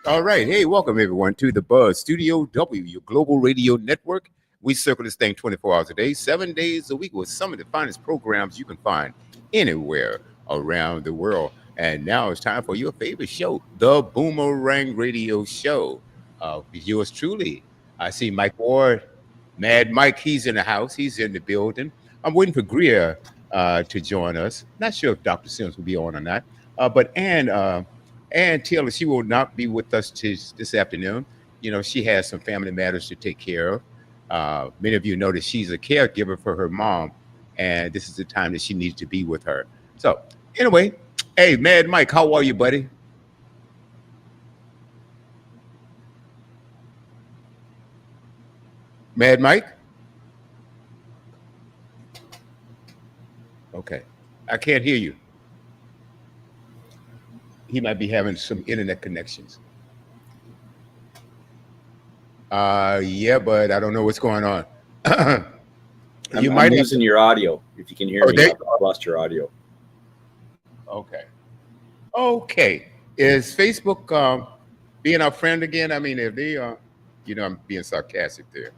All right. Hey, welcome everyone to the Buzz Studio W, your global radio network. We circle this thing 24 hours a day, 7 days a week with some of the finest programs you can find anywhere around the world. And now it's time for your favorite show, the Boomerang Radio Show. Yours truly. I see Mike Ward, Mad Mike. He's in the house. He's in the building. I'm waiting for Greer to join us. Not sure if Dr. Sims will be on or not. But Ann Taylor, she will not be with us this afternoon. You know, she has some family matters to take care of. Many of you know that she's a caregiver for her mom, and this is the time that she needs to be with her. So, anyway, hey, Mad Mike, how are you, buddy? Mad Mike? Okay. I can't hear you. He might be having some internet connections. Yeah, but I don't know what's going on. You I'm might have. losing your audio. If you can hear Oh, me, I've lost your audio. Okay. Okay. Is Facebook being our friend again? I mean, if they are, I'm being sarcastic there.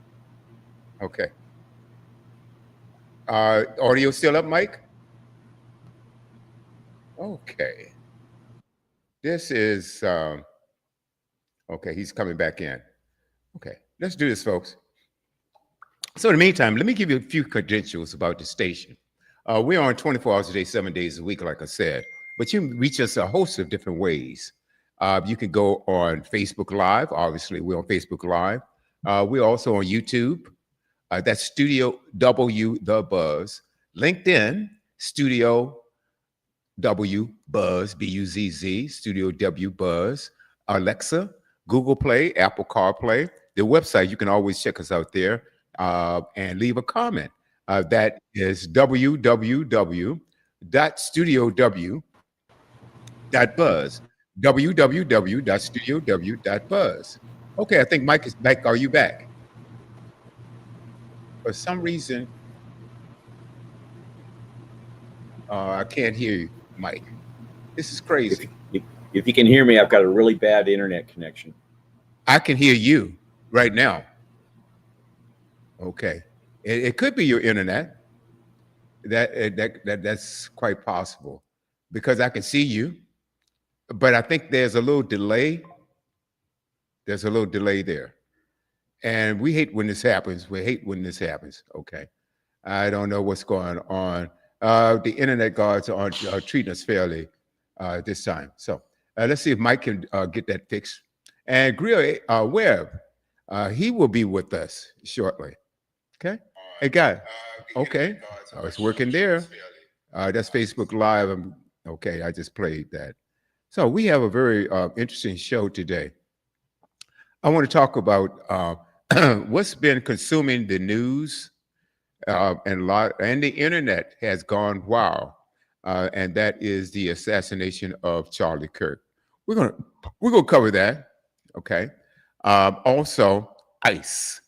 Okay. Audio still up, Mike? Okay. This is okay. He's coming back in. Okay. Let's do this, folks. So in the meantime, let me give you a few credentials about the station. We're on 24 hours a day, 7 days a week, like I said, but you can reach us a host of different ways. You can go on Facebook Live. Obviously, we're on Facebook Live. We're also on YouTube. That's Studio W The Buzz. LinkedIn, Studio W Buzz, B-U-Z-Z, Studio W Buzz. Alexa, Google Play, Apple CarPlay. The website, you can always check us out there and leave a comment. That is www.studiow.buzz. www.studiow.buzz. Okay, I think Mike is back. Are you back? For some reason, I can't hear you, Mike. This is crazy. If you can hear me, I've got a really bad internet connection. I can hear you right now. Okay, it could be your internet. That's quite possible because I can see you, but I think there's a little delay. There's a little delay there, and we hate when this happens. We hate when this happens. Okay, I don't know what's going on. The internet guards are treating us fairly this time. So let's see if Mike can get that fixed. And Greer Webb, he will be with us shortly. Okay. Hey, guy. Okay. Oh, it's working there. That's Facebook Live. Okay, I just played that. So we have a very interesting show today. I want to talk about what's been consuming the news and the internet has gone wild, and that is the assassination of Charlie Kirk. We're gonna cover that. Okay. Also, ICE.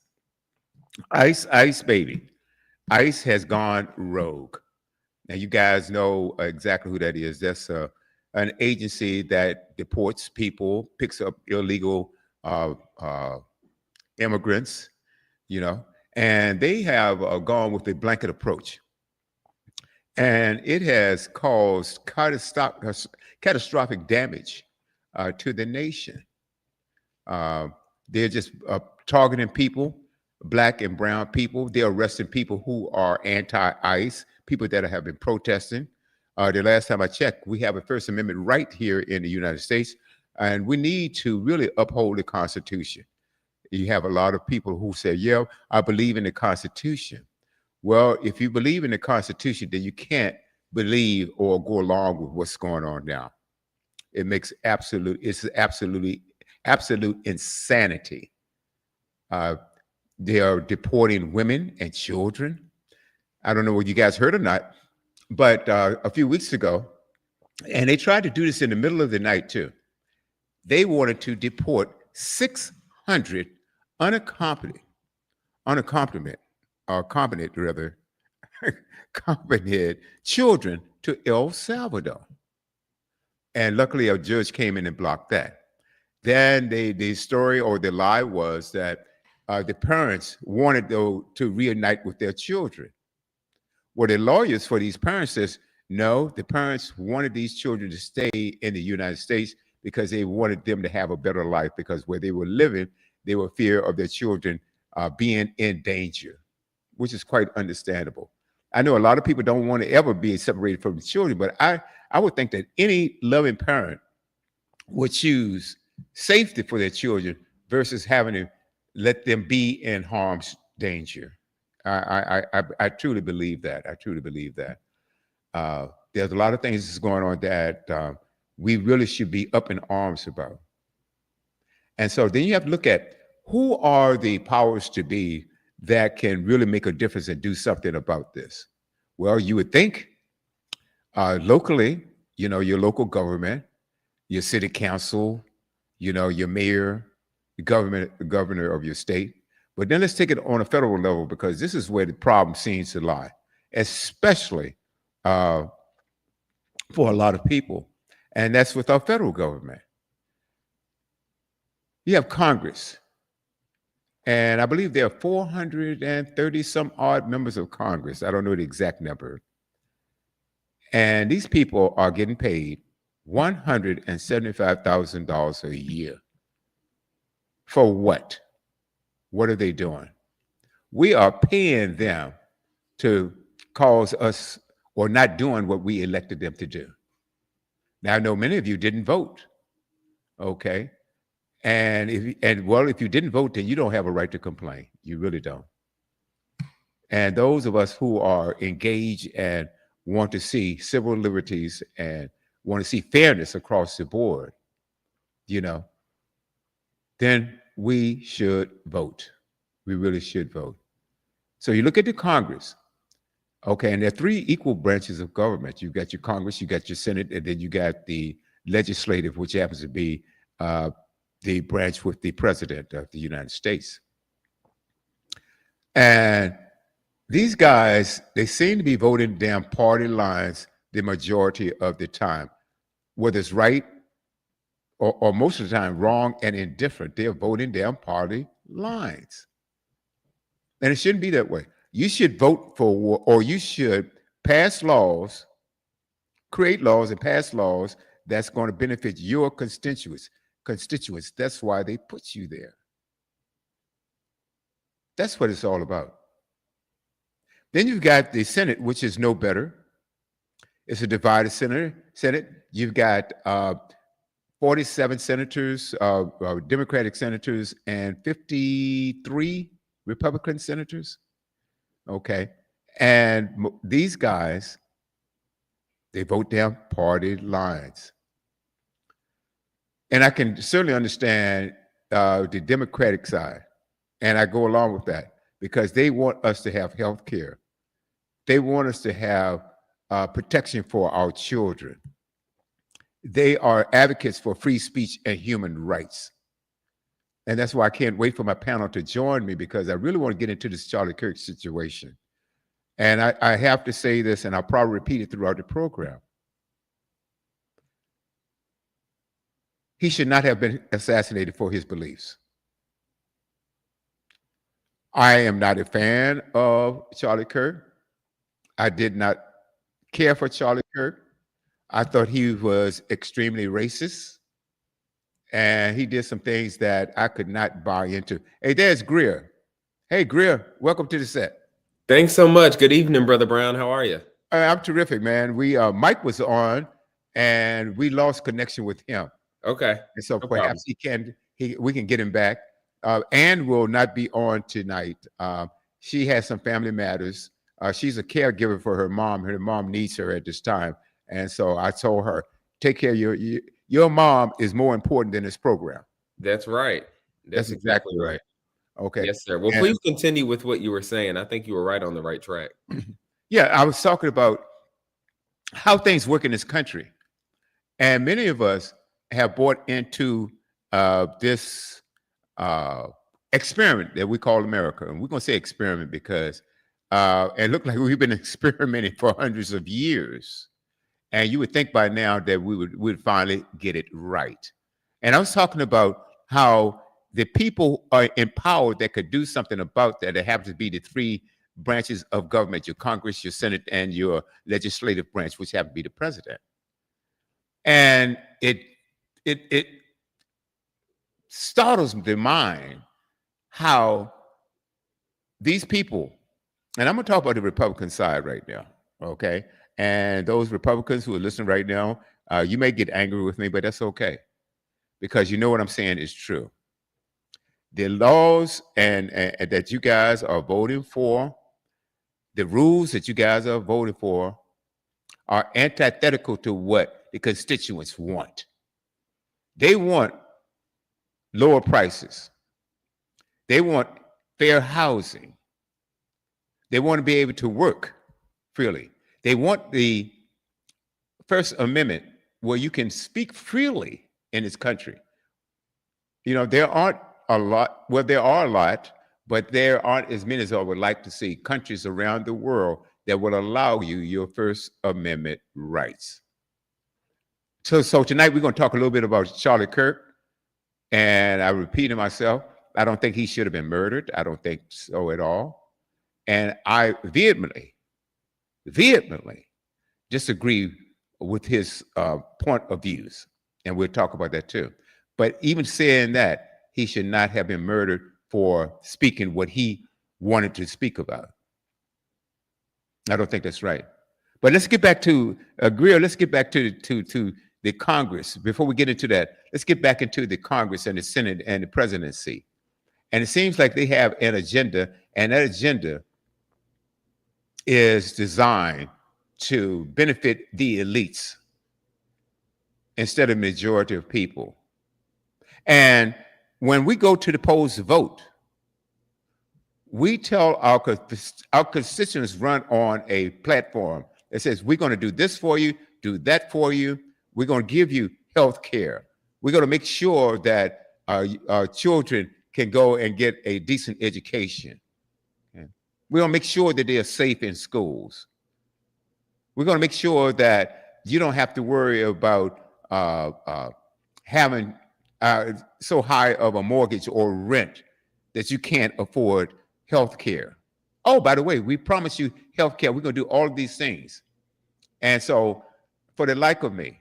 Ice, baby. ICE has gone rogue. Now, you guys know exactly who that is. That's an agency that deports people, picks up illegal immigrants, and they have gone with a blanket approach. And it has caused catastrophic damage to the nation. They're just targeting people, black and brown people. They're arresting people who are anti-ICE, people that have been protesting. The last time I checked, we have a First Amendment right here in the United States, and we need to really uphold the Constitution. You have a lot of people who say, yeah, I believe in the Constitution. Well, if you believe in the Constitution, then you can't believe or go along with what's going on now. It's absolute insanity. They are deporting women and children. I don't know what you guys heard or not, but a few weeks ago, and they tried to do this in the middle of the night too. They wanted to deport 600 unaccompanied, accompanied children to El Salvador. And luckily, a judge came in and blocked that. Then the story or the lie was that the parents wanted though to reunite with their children. Well, the lawyers for these parents says no, the parents wanted these children to stay in the United States because they wanted them to have a better life because where they were living, they were fear of their children being in danger, which is quite understandable. I know a lot of people don't want to ever be separated from the children, but I would think that any loving parent would choose safety for their children versus having to let them be in harm's danger. I truly believe that. I truly believe that. There's a lot of things that's going on that we really should be up in arms about. And so then you have to look at who are the powers to be that can really make a difference and do something about this. Well, you would think locally, your local government, your city council, your mayor, the governor of your state. But then let's take it on a federal level because this is where the problem seems to lie, especially uh, for a lot of people. And that's with our federal government. You have Congress, and I believe there are 430 some odd members of Congress. I don't know the exact number. And these people are getting paid $175,000 a year. For what? What are they doing? We are paying them to cause us or not doing what we elected them to do. Now, I know many of you didn't vote, okay? And if you didn't vote, then you don't have a right to complain. You really don't. And those of us who are engaged and want to see civil liberties and want to see fairness across the board, then we should vote. We really should vote. So you look at the Congress, okay, and there are three equal branches of government. You've got your Congress, you got your Senate, and then you got the legislative, which happens to be the branch with the president of the United States. And these guys, they seem to be voting down party lines the majority of the time, whether it's right or most of the time wrong and indifferent. They're voting down party lines. And it shouldn't be that way. You should vote for, or you should pass laws, create laws and pass laws that's going to benefit your constituents. That's why they put you there. That's what it's all about. Then you've got the Senate, which is no better. It's a divided Senate. You've got 47 senators, Democratic senators, and 53 Republican senators. Okay. And these guys, they vote down party lines. And I can certainly understand the Democratic side. And I go along with that because they want us to have health care. They want us to have protection for our children. They are advocates for free speech and human rights. And that's why I can't wait for my panel to join me because I really want to get into this Charlie Kirk situation. And I have to say this, and I'll probably repeat it throughout the program. He should not have been assassinated for his beliefs. I am not a fan of Charlie Kirk. I did not care for Charlie Kirk. I thought he was extremely racist. And he did some things that I could not buy into. Hey, there's Greer. Hey, Greer, welcome to the set. Thanks so much. Good evening, Brother Brown. How are you? I'm terrific, man. Mike was on, and we lost connection with him. Okay. And so perhaps we can get him back. Ann will not be on tonight. She has some family matters. She's a caregiver for her mom. Her mom needs her at this time. And so I told her, take care of your mom is more important than this program. That's right. That's exactly right. Okay. Yes, sir. Well, please continue with what you were saying. I think you were right on the right track. Yeah, I was talking about how things work in this country. And many of us have bought into this experiment that we call America. And we're going to say experiment because it looked like we've been experimenting for hundreds of years. And you would think by now that we would finally get it right. And I was talking about how the people are empowered that could do something about that. It happens to be the three branches of government: your Congress, your Senate, and your legislative branch, which happen to be the president. And it startles the mind how these people, and I'm going to talk about the Republican side right now, okay? And those Republicans who are listening right now, you may get angry with me, but that's okay, because you know what I'm saying is true. The laws and that you guys are voting for, the rules that you guys are voting for, are antithetical to what the constituents want. They want lower prices. They want fair housing. They want to be able to work freely. They want the First Amendment where you can speak freely in this country. You know, there aren't a lot, well, there are a lot, but there aren't as many as I would like to see countries around the world that will allow you your First Amendment rights. So tonight we're going to talk a little bit about Charlie Kirk. And I repeat myself, I don't think he should have been murdered. I don't think so at all. And I vehemently disagree with his point of views. And we'll talk about that too. But even saying that, he should not have been murdered for speaking what he wanted to speak about. I don't think that's right. But let's get back to Greer. Let's get back to the Congress. Before we get into that, let's get back into the Congress and the Senate and the presidency. And it seems like they have an agenda, and that agenda is designed to benefit the elites instead of the majority of people. And when we go to the polls to vote, we tell our constituents run on a platform that says, we're going to do this for you, do that for you. We're going to give you health care. We're going to make sure that our children can go and get a decent education. Okay? We're going to make sure that they are safe in schools. We're going to make sure that you don't have to worry about having so high of a mortgage or rent that you can't afford health care. Oh, by the way, we promise you health care. We're going to do all of these things. And so for the like of me,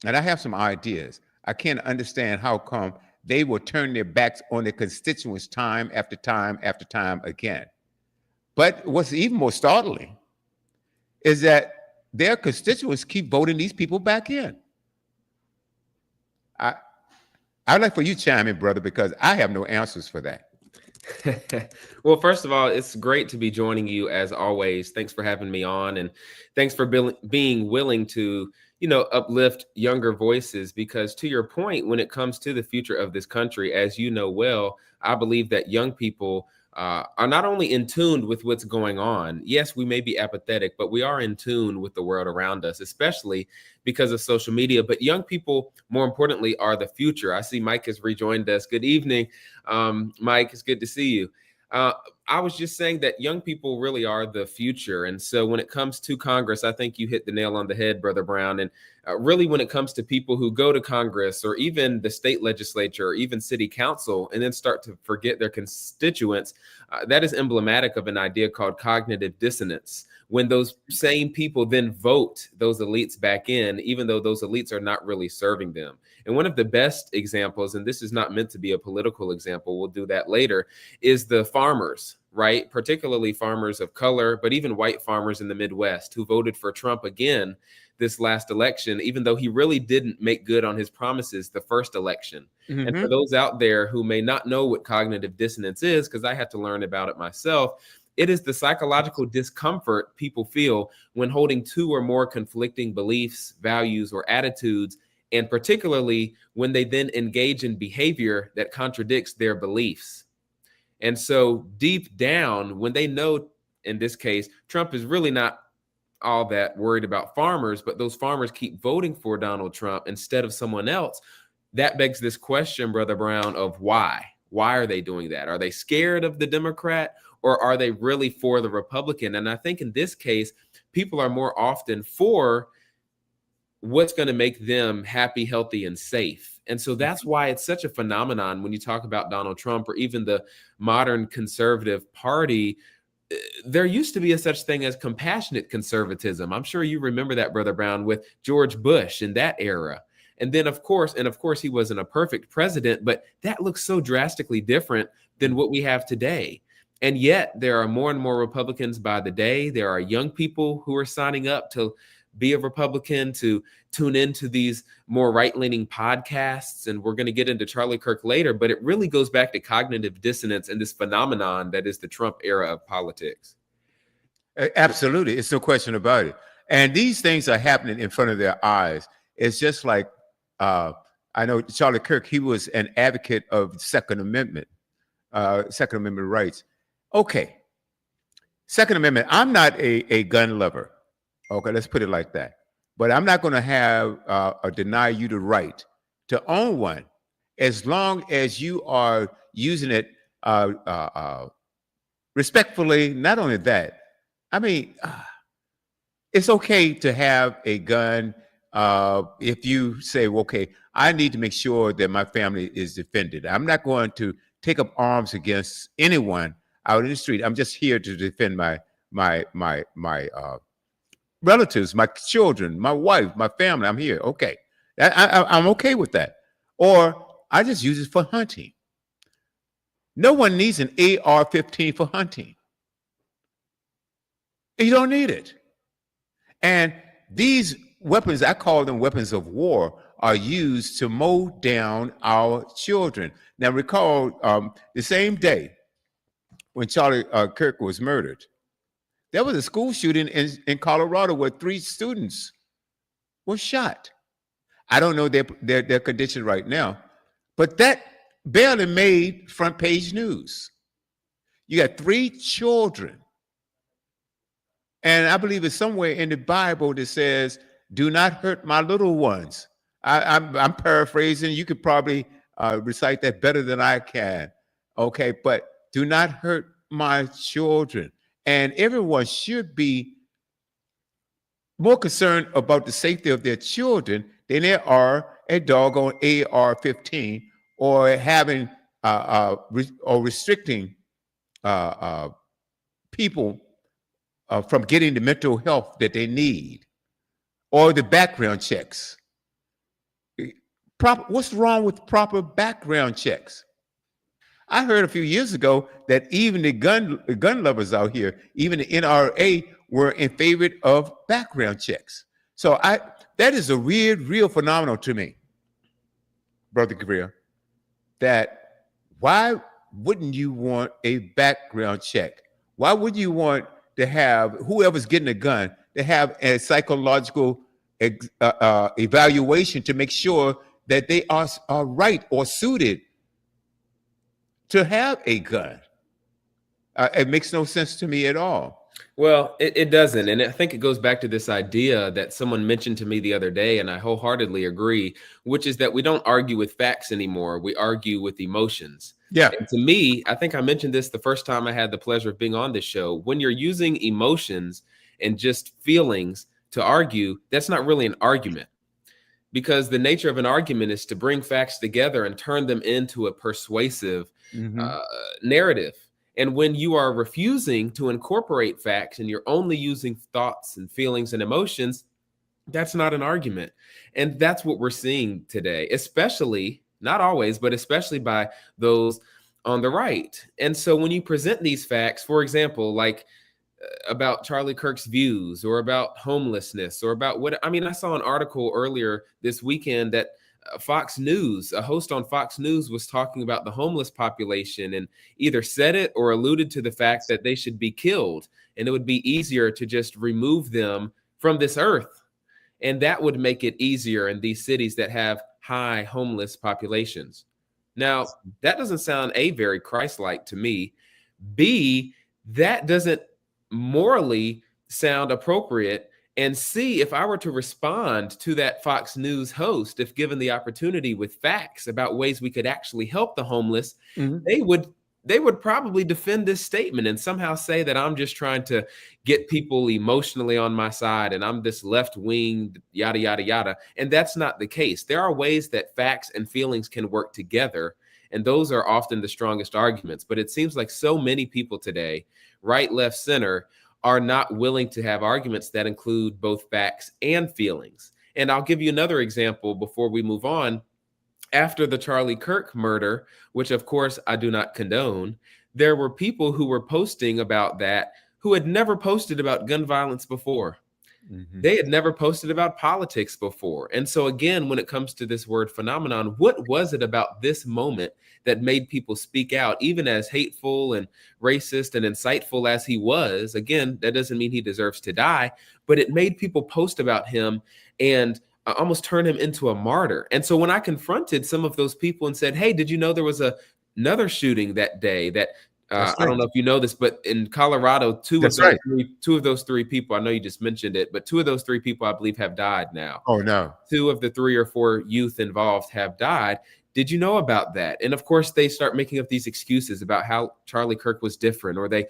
and I have some ideas, I can't understand how come they will turn their backs on their constituents time after time after time again. But what's even more startling is that their constituents keep voting these people back in. I'd like for you to chime in, brother, because I have no answers for that. Well, first of all, it's great to be joining you as always. Thanks for having me on, and thanks for being willing to, uplift younger voices, because to your point, when it comes to the future of this country, as you know well, I believe that young people are not only in tune with what's going on. Yes, we may be apathetic, but we are in tune with the world around us, especially because of social media. But young people, more importantly, are the future. I see Mike has rejoined us. Good evening, Mike. It's good to see you. I was just saying that young people really are the future. And so when it comes to Congress, I think you hit the nail on the head, Brother Brown. And really, when it comes to people who go to Congress or even the state legislature or even city council and then start to forget their constituents, that is emblematic of an idea called cognitive dissonance. When those same people then vote those elites back in, even though those elites are not really serving them. And one of the best examples, and this is not meant to be a political example, we'll do that later, is the farmers, right? Particularly farmers of color, but even white farmers in the Midwest who voted for Trump again this last election, even though he really didn't make good on his promises the first election. Mm-hmm. And for those out there who may not know what cognitive dissonance is, because I had to learn about it myself, it is the psychological discomfort people feel when holding two or more conflicting beliefs, values, or attitudes, and particularly when they then engage in behavior that contradicts their beliefs. And so deep down, when they know, in this case, Trump is really not all that worried about farmers, but those farmers keep voting for Donald Trump instead of someone else, that begs this question, Brother Brown, of why? Why are they doing that? Are they scared of the Democrat, or are they really for the Republican? And I think in this case, people are more often for what's going to make them happy, healthy, and safe. And so that's why it's such a phenomenon when you talk about Donald Trump or even the modern conservative party. There used to be a such thing as compassionate conservatism. I'm sure you remember that, Brother Brown, with George Bush in that era. And then, of course, he wasn't a perfect president, but that looks so drastically different than what we have today. And yet there are more and more Republicans by the day. There are young people who are signing up to be a Republican, to tune into these more right-leaning podcasts. And we're going to get into Charlie Kirk later, but it really goes back to cognitive dissonance and this phenomenon that is the Trump era of politics. Absolutely. It's no question about it. And these things are happening in front of their eyes. It's just like, I know Charlie Kirk, he was an advocate of Second Amendment rights. Okay. Second Amendment, I'm not a gun lover. Okay, let's put it like that. But I'm not going to have or deny you the right to own one as long as you are using it respectfully. Not only that, I mean, it's okay to have a gun if you say, well, okay, I need to make sure that my family is defended. I'm not going to take up arms against anyone out in the street. I'm just here to defend my relatives, my children, my wife, my family. I'm here. Okay. I'm okay with that. Or I just use it for hunting. No one needs an AR-15 for hunting. You don't need it. And these weapons, I call them weapons of war, are used to mow down our children. Now recall the same day when Charlie Kirk was murdered, there was a school shooting in Colorado where 3 students were shot. I don't know their condition right now, but that barely made front page news. You got 3 children. And I believe it's somewhere in the Bible that says, do not hurt my little ones. I'm paraphrasing. You could probably recite that better than I can. Okay, but do not hurt my children. And everyone should be more concerned about the safety of their children than they are a doggone AR-15 or having or restricting people from getting the mental health that they need or the background checks. What's wrong with proper background checks? I heard a few years ago that even the gun lovers out here, even the NRA, were in favor of background checks. So that is a real phenomenon to me, Brother Gabriel, that why wouldn't you want a background check? Why would you want to have whoever's getting a gun to have a psychological evaluation to make sure that they are right or suited to have a gun? It makes no sense to me at all. Well, it doesn't. And I think it goes back to this idea that someone mentioned to me the other day, and I wholeheartedly agree, which is that we don't argue with facts anymore. We argue with emotions. Yeah. And to me, I think I mentioned this the first time I had the pleasure of being on this show. When you're using emotions and just feelings to argue, that's not really an argument. Because the nature of an argument is to bring facts together and turn them into a persuasive narrative. And when you are refusing to incorporate facts and you're only using thoughts and feelings and emotions, that's not an argument. And that's what we're seeing today, especially, not always, but especially by those on the right. And so when you present these facts, for example, like about Charlie Kirk's views or about homelessness or about I saw an article earlier this weekend that Fox News, a host on Fox News, was talking about the homeless population and either said it or alluded to the fact that they should be killed and it would be easier to just remove them from this earth. And that would make it easier in these cities that have high homeless populations. Now, that doesn't sound A, very Christ-like to me. B, that doesn't morally sound appropriate. And C, if I were to respond to that Fox News host, if given the opportunity with facts about ways we could actually help the homeless, they would they would probably defend this statement and somehow say that I'm just trying to get people emotionally on my side and I'm this left wing, yada, yada, yada. And that's not the case. There are ways that facts and feelings can work together. And those are often the strongest arguments. But it seems like so many people today, right, left, center, are not willing to have arguments that include both facts and feelings. And I'll give you another example before we move on. After the Charlie Kirk murder, which of course I do not condone, there were people who were posting about that who had never posted about gun violence before. Mhm. They had never posted about politics before. And so again, when it comes to this word phenomenon, what was it about this moment that made people speak out, even as hateful and racist and insightful as he was? Again, that doesn't mean he deserves to die, but it made people post about him and almost turn him into a martyr. And so when I confronted some of those people and said, hey, did you know there was another shooting that day that That's I don't right. know if you know this, but in Colorado, two That's of those right. two of those three people, I know you just mentioned it, but two of those three people I believe have died now. Oh no. Two of the 3 or 4 youth involved have died. Did you know about that? And of course, they start making up these excuses about how Charlie Kirk was different, or they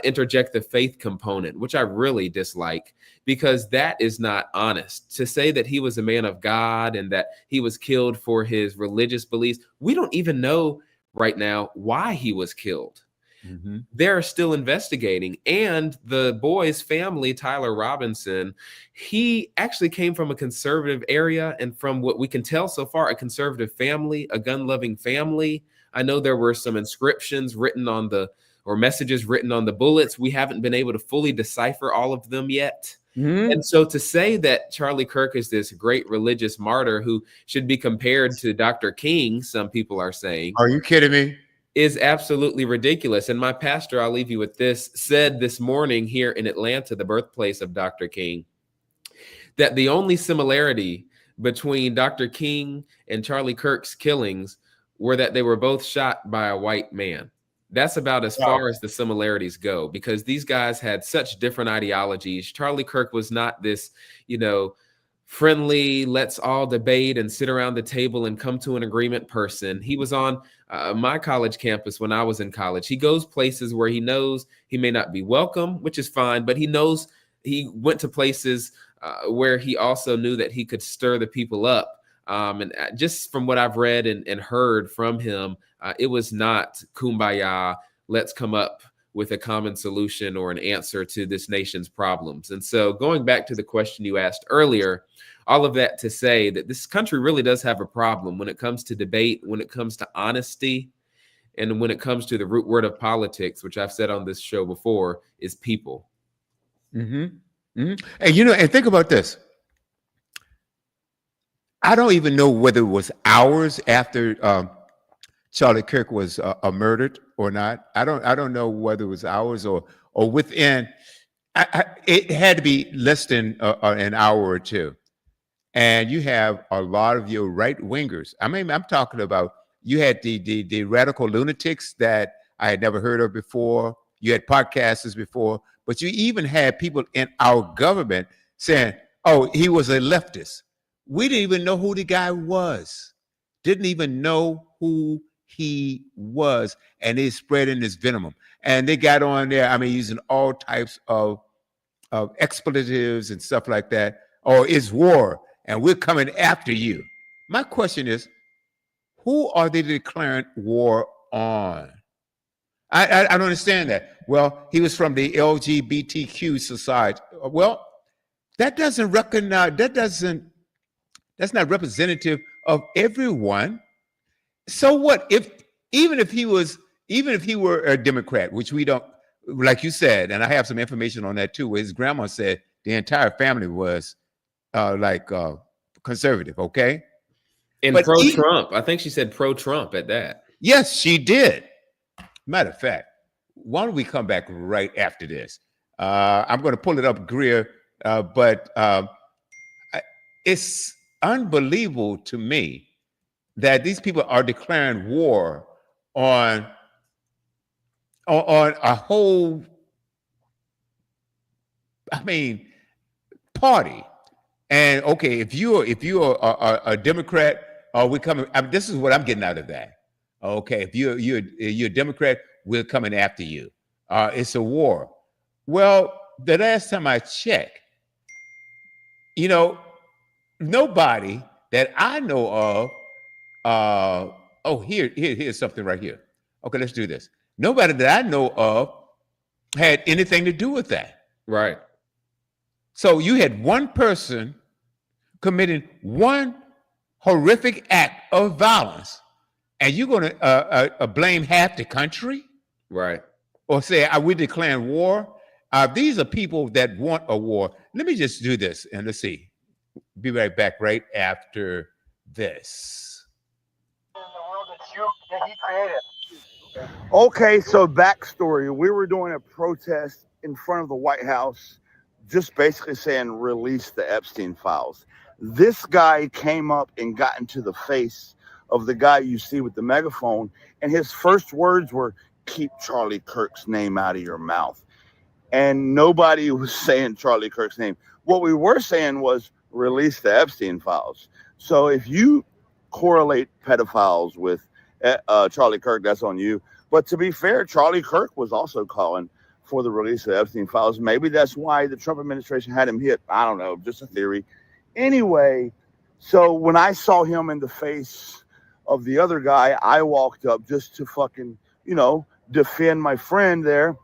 interject the faith component, which I really dislike because that is not honest. To say that he was a man of God and that he was killed for his religious beliefs, we don't even know right now why he was killed. Mm-hmm. They're still investigating. And the boy's family, Tyler Robinson, he actually came from a conservative area. And from what we can tell so far, a conservative family, a gun-loving family. I know there were some inscriptions written on or messages written on the bullets. We haven't been able to fully decipher all of them yet. Mm-hmm. And so to say that Charlie Kirk is this great religious martyr who should be compared to Dr. King, some people are saying, Are you kidding me? is absolutely ridiculous. And my pastor, I'll leave you with this, said this morning here in Atlanta, the birthplace of Dr. King, that the only similarity between Dr. King and Charlie Kirk's killings were that they were both shot by a white man. That's about as far as the similarities go, because these guys had such different ideologies. Charlie Kirk was not this, friendly, let's all debate and sit around the table and come to an agreement person. He was on my college campus when I was in college. He goes places where he knows he may not be welcome, which is fine, but he knows he went to places where he also knew that he could stir the people up. And just from what I've read and heard from him, it was not kumbaya, let's come up with a common solution or an answer to this nation's problems. And so going back to the question you asked earlier, all of that to say that this country really does have a problem when it comes to debate, when it comes to honesty, and when it comes to the root word of politics, which I've said on this show before, is people. Mm-hmm. Mm-hmm. And think about this. I don't even know whether it was hours after Charlie Kirk was murdered or not. I don't know whether it was hours or within. It had to be less than an hour or two. And you have a lot of your right wingers. I mean, I'm talking about, you had the radical lunatics that I had never heard of before. You had podcasters before, but you even had people in our government saying, "Oh, he was a leftist." We didn't even know who the guy was. Didn't even know who he was, and they spreading this venom. And they got on there, I mean, using all types of expletives and stuff like that. Oh, it's war, and we're coming after you. My question is, who are they declaring war on? I don't understand that. Well, he was from the LGBTQ society. Well, that doesn't recognize, that's not representative of everyone. So what if even if he were a Democrat, which we don't, like you said, and I have some information on that too, where his grandma said the entire family was conservative, okay? And pro-Trump. I think she said pro-Trump at that. Yes, she did. Matter of fact, why don't we come back right after this? I'm going to pull it up, Greer, but it's unbelievable to me that these people are declaring war on a whole, I mean, party. And okay, if you're a Democrat, we coming. I mean, this is what I'm getting out of that. Okay, if you're a Democrat, we're coming after you. It's a war. Well, the last time I checked, you know, nobody that I know of. Here's something right here. Okay, let's do this. Nobody that I know of had anything to do with that. Right. So you had one person committing one horrific act of violence, and you're going to blame half the country? Right. Or say, we're declaring war? These are people that want a war. Let me just do this, and let's see. Be right back right after this. In the world that he created. Okay, so backstory. We were doing a protest in front of the White House, just basically saying release the Epstein files. This guy came up and got into the face of the guy you see with the megaphone, and his first words were, keep Charlie Kirk's name out of your mouth. And nobody was saying Charlie Kirk's name. What we were saying was release the Epstein files. So if you correlate pedophiles with Charlie Kirk, that's on you. But to be fair, Charlie Kirk was also calling for the release of the Epstein files. Maybe that's why the Trump administration had him hit. I don't know, just a theory. Anyway, so when I saw him in the face of the other guy, I walked up just to fucking, defend my friend there.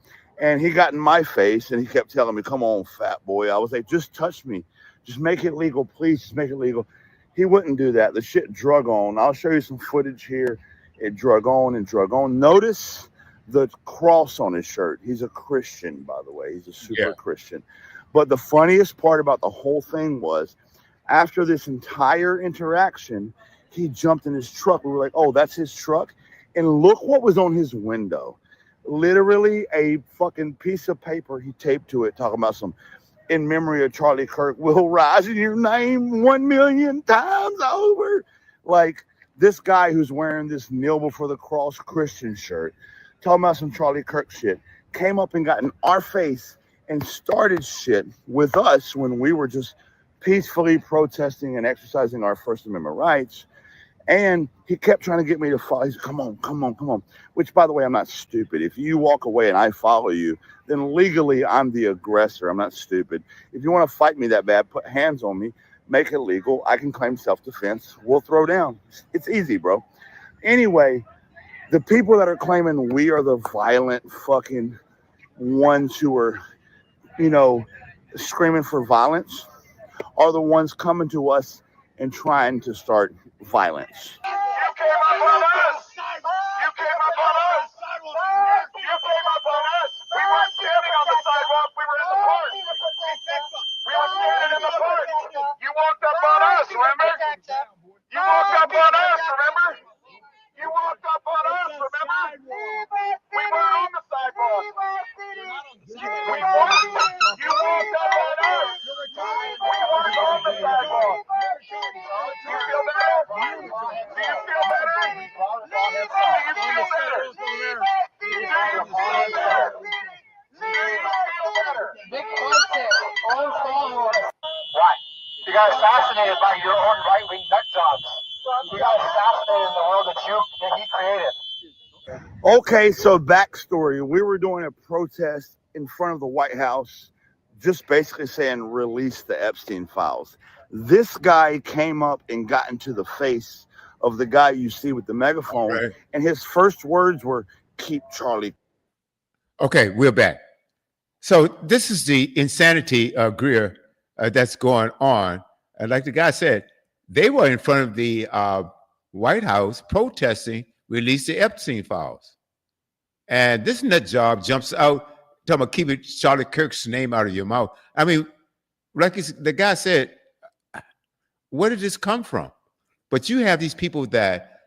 And he got in my face and he kept telling me, come on, fat boy. I was like, just touch me. Just make it legal, please. Just make it legal. He wouldn't do that. The shit drug on. I'll show you some footage here. It drug on and drug on. Notice the cross on his shirt. He's a Christian, by the way. He's a super Christian. But the funniest part about the whole thing was after this entire interaction, he jumped in his truck. We were like, oh, that's his truck. And look what was on his window. Literally a fucking piece of paper he taped to it talking about some in memory of Charlie Kirk will rise in your name 1 million times over. Like this guy who's wearing this kneel before the cross Christian shirt, talking about some Charlie Kirk shit, came up and got in our face and started shit with us when we were just peacefully protesting and exercising our First Amendment rights. And he kept trying to get me to follow. He's come on. Which, by the way, I'm not stupid. If you walk away and I follow you, then legally I'm the aggressor. I'm not stupid. If you want to fight me that bad, put hands on me, make it legal. I can claim self-defense. We'll throw down. It's easy, bro. Anyway, the people that are claiming we are the violent fucking ones who are, screaming for violence are the ones coming to us and trying to start violence. You came up on us. You came up on us. You came up on us. We weren't standing on the sidewalk. We were in the park. We were standing in the park. You walked up on us, remember? You walked up on us, remember? You walked up on us, remember? We weren't on the sidewalk. We walked. You walked up on us. We weren't on the sidewalk. Do you feel better? Do you feel better? Do you feel better? Do you feel better? Big content. Right. You got assassinated by your own right-wing nut jobs. You got assassinated in the world that he created. Okay, so backstory. We were doing a protest in front of the White House, just basically saying release the Epstein files. This guy came up and got into the face of the guy you see with the megaphone, and his first words were, keep Charlie. Okay, we're back. So this is the insanity, Greer, that's going on. Like the guy said, they were in front of the White House protesting release the Epstein files. And this nut job jumps out, talking about keeping Charlie Kirk's name out of your mouth. I mean, like the guy said, where did this come from? But you have these people that,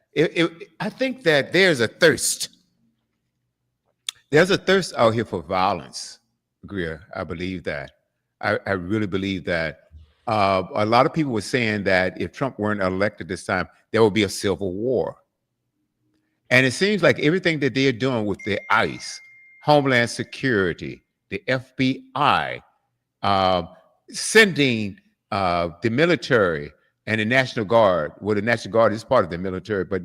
I think that there's a thirst. There's a thirst out here for violence, Greer. I believe that. I really believe that. A lot of people were saying that if Trump weren't elected this time, there would be a civil war. And it seems like everything that they're doing with the ICE, Homeland Security, the FBI, sending the military and the National Guard. Well, the National Guard is part of the military, but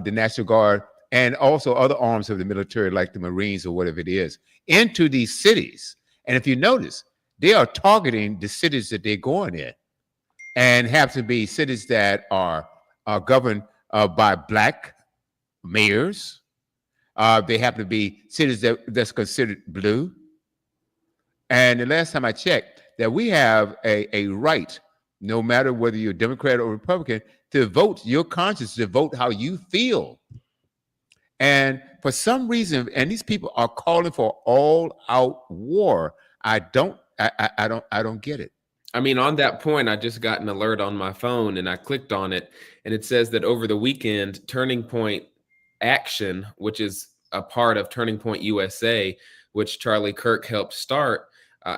the National Guard and also other arms of the military, like the Marines or whatever it is, into these cities. And if you notice, they are targeting the cities that they're going in, and have to be cities that are governed by black mayors. They happen to be cities that's considered blue. And the last time I checked, that we have a right, no matter whether you're Democrat or Republican, to vote your conscience, to vote how you feel. And for some reason, and these people are calling for all-out war. I don't get it. I mean, on that point, I just got an alert on my phone and I clicked on it, and it says that over the weekend, Turning Point Action, which is a part of Turning Point USA, which Charlie Kirk helped start,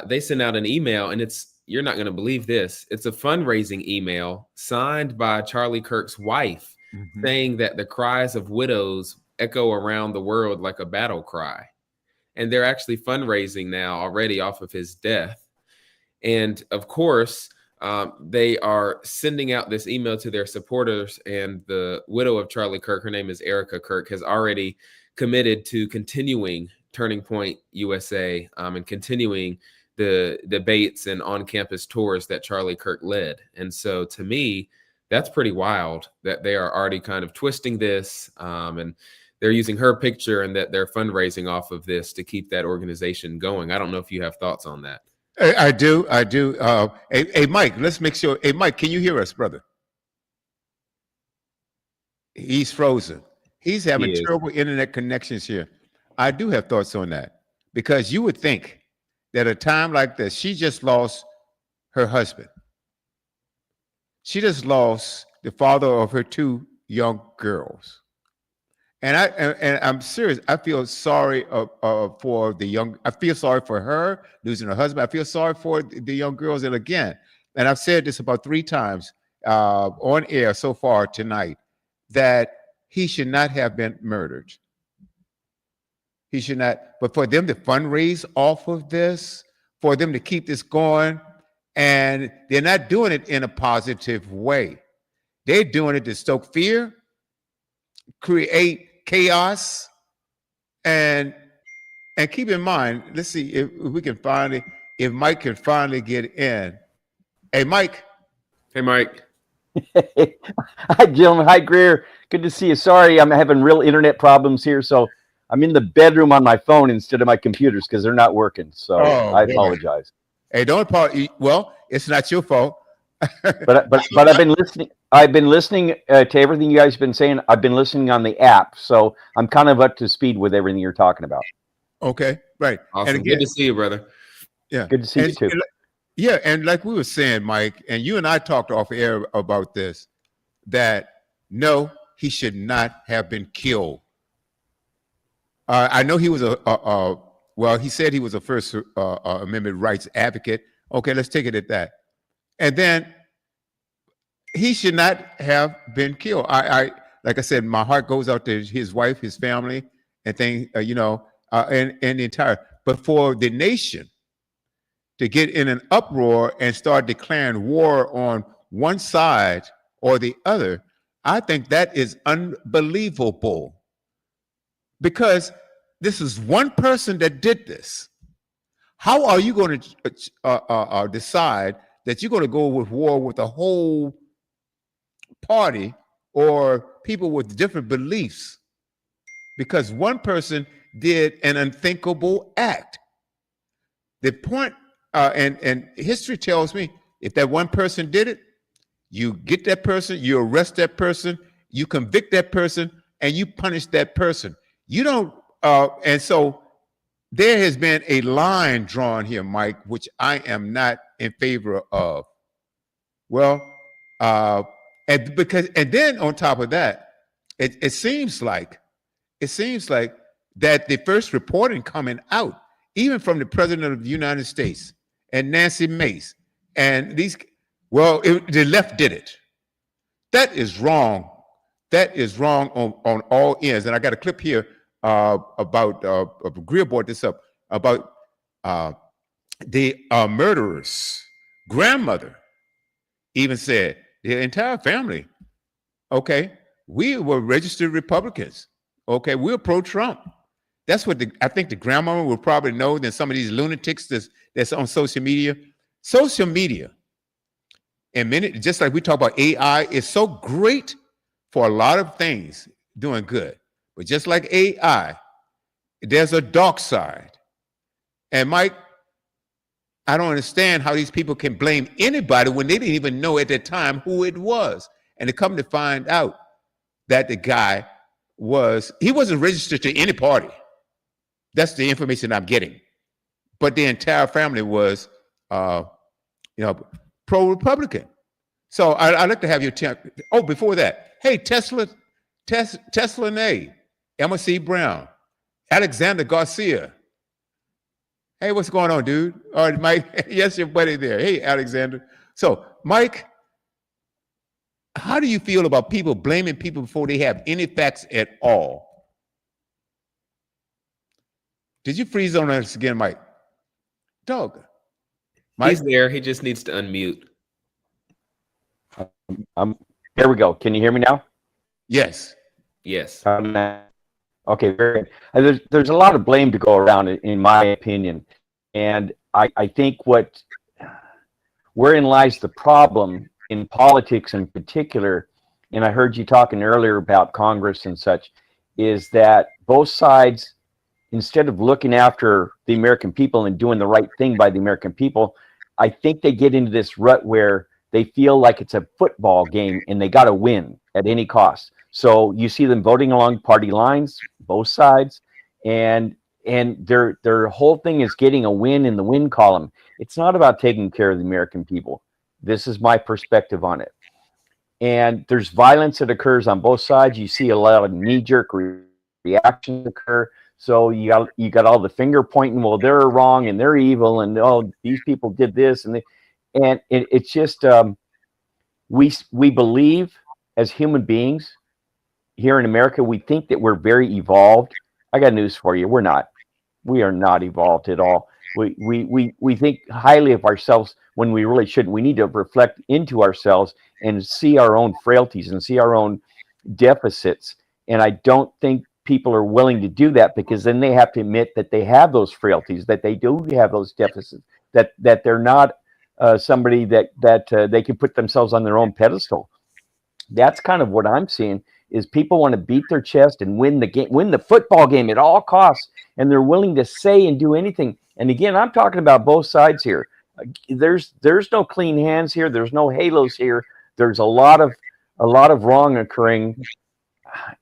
they sent out an email, and you're not going to believe this. It's a fundraising email signed by Charlie Kirk's wife, saying that the cries of widows echo around the world like a battle cry. And they're actually fundraising now already off of his death. And of course, they are sending out this email to their supporters, and the widow of Charlie Kirk, her name is Erica Kirk, has already committed to continuing Turning Point USA and continuing the debates and on-campus tours that Charlie Kirk led. And so to me, that's pretty wild that they are already kind of twisting this, and they're using her picture, and that they're fundraising off of this to keep that organization going. I don't know if you have thoughts on that. I do. Hey, Mike, let's make sure. Hey, Mike, can you hear us, brother? He's frozen. He's having terrible internet connections here. I do have thoughts on that, because you would think that at a time like this, she just lost her husband. She just lost the father of her two young girls. And I'm serious. I feel sorry for the young. I feel sorry for her losing her husband. I feel sorry for the young girls. And again, and I've said this about 3 times on air so far tonight, that he should not have been murdered. He should not. But for them to fundraise off of this, for them to keep this going, and they're not doing it in a positive way. They're doing it to stoke fear, create chaos, and keep in mind, let's see if we can finally, if Mike can finally get in. Hey, Mike. Hey, Mike. Hi, gentlemen. Hi, Greer. Good to see you. Sorry, I'm having real internet problems here, so I'm in the bedroom on my phone instead of my computers because they're not working. So I apologize. Hey, don't apologize. Well, it's not your fault. but I've been listening. I've been listening to everything you guys have been saying. I've been listening on the app, so I'm kind of up to speed with everything you're talking about. Okay, right. Awesome. And again, good to see you, brother. Yeah, good to see you too. Yeah, and like we were saying, Mike, and you and I talked off air about this, that no, he should not have been killed. I know he was well, he said he was a First Amendment rights advocate. Okay, let's take it at that. And then he should not have been killed. I like I said, my heart goes out to his wife, his family, and things, and the entire. But for the nation to get in an uproar and start declaring war on one side or the other, I think that is unbelievable. Because this is one person that did this. How are you going to decide that you're going to go with war with a whole party or people with different beliefs? Because one person did an unthinkable act. The point, and history tells me, if that one person did it, you get that person, you arrest that person, you convict that person, and you punish that person. You don't, and so there has been a line drawn here, Mike, which I am not in favor of. Well, and then on top of that, it seems like that the first reporting coming out, even from the President of the United States and Nancy Mace, and these, the left did it. That is wrong. That is wrong on all ends. And I got a clip here about Greer brought this up about the murderer's grandmother even said, the entire family, okay, we were registered Republicans. Okay, we're pro-Trump. That's what I think the grandmama will probably know than some of these lunatics that's on social media. Social media, and just like we talk about AI, is so great for a lot of things, doing good. But just like AI, there's a dark side. And Mike, I don't understand how these people can blame anybody when they didn't even know at the time who it was. And to come to find out that the guy he wasn't registered to any party. That's the information I'm getting. But the entire family was, pro-Republican. So I'd like to have your before that, hey, Tesla Nay, Emma C. Brown, Alexander Garcia. Hey, what's going on, dude? All right, Mike. Yes, your buddy there. Hey, Alexander. So, Mike, how do you feel about people blaming people before they have any facts at all? Did you freeze on us again, Mike? Dog. Mike? He's there. He just needs to unmute. There we go. Can you hear me now? Yes. Yes. Okay, very good. There's a lot of blame to go around, in my opinion. And I think wherein lies the problem in politics in particular, and I heard you talking earlier about Congress and such, is that both sides, instead of looking after the American people and doing the right thing by the American people, I think they get into this rut where they feel like it's a football game and they got to win at any cost. So you see them voting along party lines, both sides, and their whole thing is getting a win in the win column. It's not about taking care of the American people. This is my perspective on it. And there's violence that occurs on both sides. You see a lot of knee-jerk reactions occur. So you got all the finger pointing. Well, they're wrong and they're evil, and these people did this, and it's just we believe as human beings here in America, we think that we're very evolved. I got news for you. We're not. We are not evolved at all. We think highly of ourselves when we really shouldn't. We need to reflect into ourselves and see our own frailties and see our own deficits. And I don't think people are willing to do that, because then they have to admit that they have those frailties, that they do have those deficits, that they're not somebody that they can put themselves on their own pedestal. That's kind of what I'm seeing, is people want to beat their chest and win the game, win the football game at all costs, and they're willing to say and do anything. And again, I'm talking about both sides here. There's no clean hands here. There's no halos here. There's a lot of wrong occurring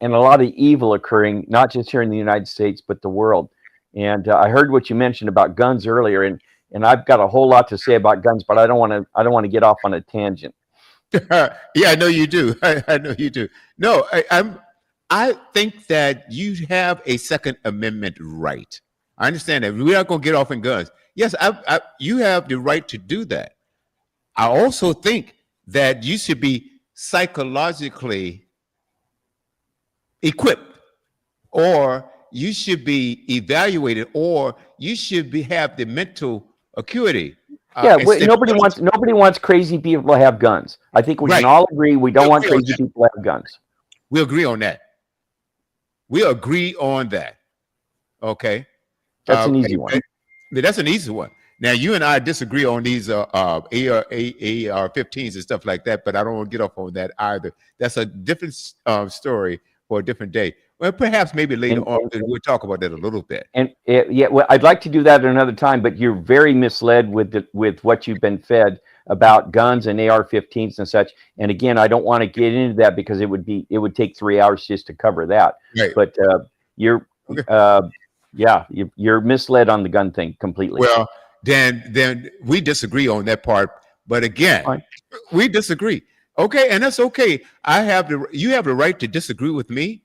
and a lot of evil occurring, not just here in the United States, but the world. And I heard what you mentioned about guns earlier, and I've got a whole lot to say about guns, but I don't want to get off on a tangent. Yeah, I know you do. I know you do. No, I think that you have a Second Amendment right. I understand that. We're not going to get off in guns. Yes, you have the right to do that. I also think that you should be psychologically equipped, or you should be evaluated, or you should have the mental acuity. Nobody wants crazy people to have guns. I think we can all agree we don't want crazy people to have guns. We agree on that. We agree on that. Okay. That's an easy one. That's an easy one. Now, you and I disagree on these AR-15s and stuff like that, but I don't want to get off on that either. That's a different story for a different day. Well, perhaps maybe later on we'll talk about that a little bit. And well, I'd like to do that at another time, but you're very misled with what you've been fed about guns and AR-15s and such. And again, I don't want to get into that because it would take 3 hours just to cover that. Right. But you're misled on the gun thing completely. Well, then we disagree on that part. But again, we disagree. Okay, and that's okay. You have the right to disagree with me.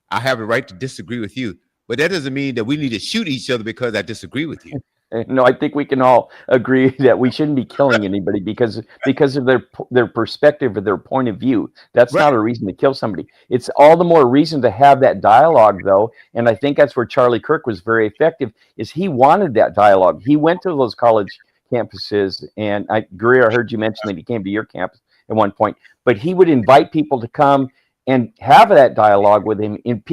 I have the right to disagree with you. But that doesn't mean that we need to shoot each other because I disagree with you. No, I think we can all agree that we shouldn't be killing anybody because of their perspective or their point of view. That's not a reason to kill somebody. It's all the more reason to have that dialogue, though. And I think that's where Charlie Kirk was very effective, is he wanted that dialogue. He went to those college campuses, and Greer, I heard you mention that he came to your campus at one point, but he would invite people to come and have that dialogue with him. And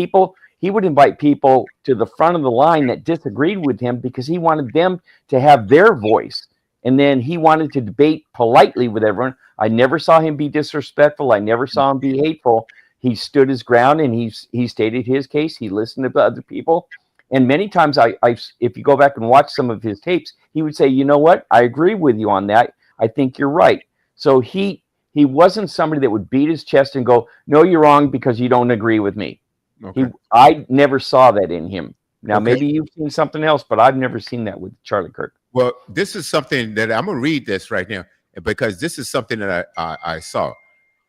he would invite people to the front of the line that disagreed with him because he wanted them to have their voice. And then he wanted to debate politely with everyone. I never saw him be disrespectful. I never saw him be hateful. He stood his ground and he stated his case. He listened to other people. And many times, if you go back and watch some of his tapes, he would say, you know what? I agree with you on that. I think you're right. So he wasn't somebody that would beat his chest and go, no, you're wrong because you don't agree with me. Okay. I never saw that in him. Now, Okay. maybe you've seen something else, but I've never seen that with Charlie Kirk. Well, this is something that I'm going to read this right now because this is something that I saw.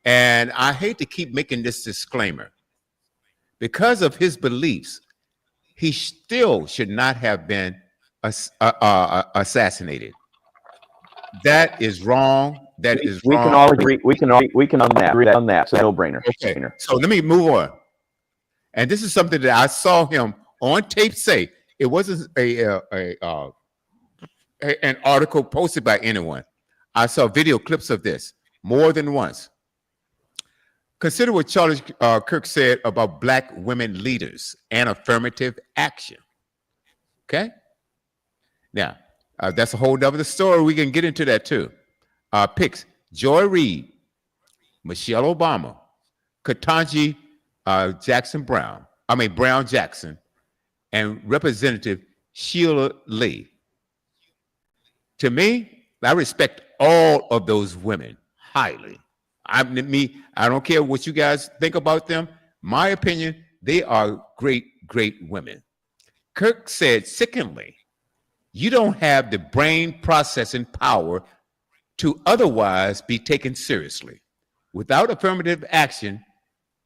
And I hate to keep making this disclaimer. Because of his beliefs, he still should not have been assassinated. That is wrong. That is We wrong. can all agree. We can on that. Agree on that. So no brainer. Okay. So let me move on. And this is something that I saw him on tape say. It wasn't an article posted by anyone. I saw video clips of this more than once. Consider what Charlie Kirk said about Black women leaders and affirmative action. Okay? Now, that's a whole other story. We can get into that too. Picks Joy Reid, Michelle Obama, Ketanji Brown Jackson, and Representative Sheila Lee. To me, I respect all of those women highly. I don't care what you guys think about them. My opinion, they are great, great women. Kirk said, sickeningly, you don't have the brain processing power to otherwise be taken seriously. Without affirmative action,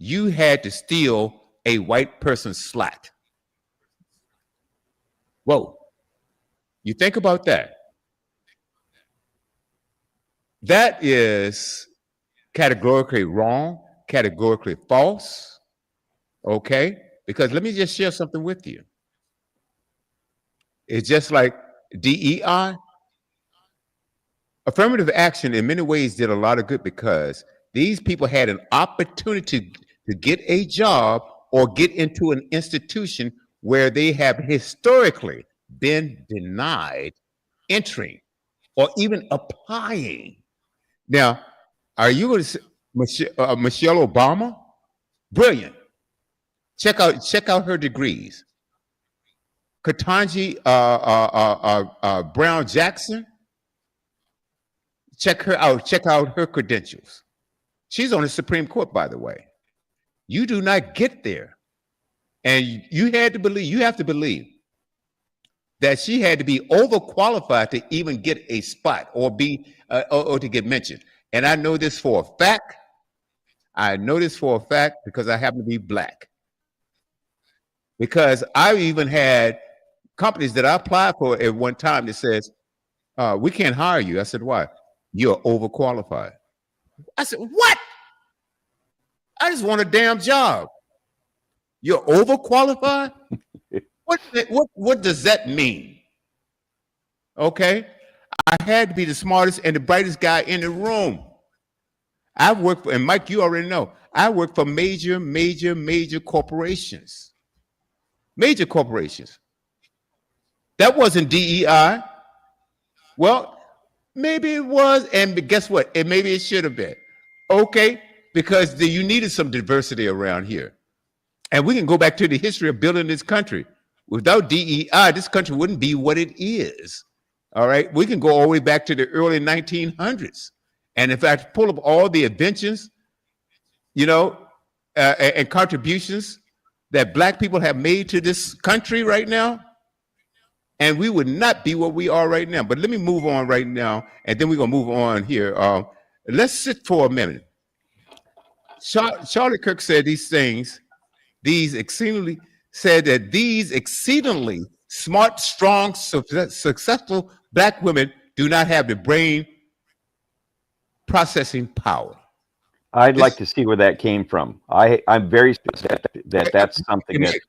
you had to steal a white person's slack. Whoa. You think about that. That is categorically wrong, categorically false, okay? Because let me just share something with you. It's just like DEI. Affirmative action in many ways did a lot of good because these people had an opportunity to get a job or get into an institution where they have historically been denied entering or even applying. Now, are you going to say Michelle Obama? Brilliant. Check out her degrees. Ketanji Brown Jackson. Check her out. Check out her credentials. She's on the Supreme Court, by the way. You do not get there, and you have to believe that she had to be overqualified to even get a spot or be or to get mentioned. And I know this for a fact. I know this for a fact because I happen to be Black. Because I even had companies that I applied for at one time that says, we can't hire you. I said, why? You're overqualified. I said, what? I just want a damn job. You're overqualified? What does that mean? Okay. I had to be the smartest and the brightest guy in the room. I've worked for, and Mike, you already know, I work for major corporations. Major corporations. That wasn't DEI. Well, maybe it was, and guess what? Maybe it should have been. Okay, because you needed some diversity around here. And we can go back to the history of building this country. Without DEI, this country wouldn't be what it is. All right, we can go all the way back to the early 1900s. And in fact, pull up all the inventions, and contributions that Black people have made to this country right now, and we would not be what we are right now. But let me move on right now, and then we're going to move on here. Let's sit for a minute. Charlie Kirk said these things, these exceedingly smart, strong, successful Black women do not have the brain processing power. I'd like to see where that came from. I'm very specific that that's something that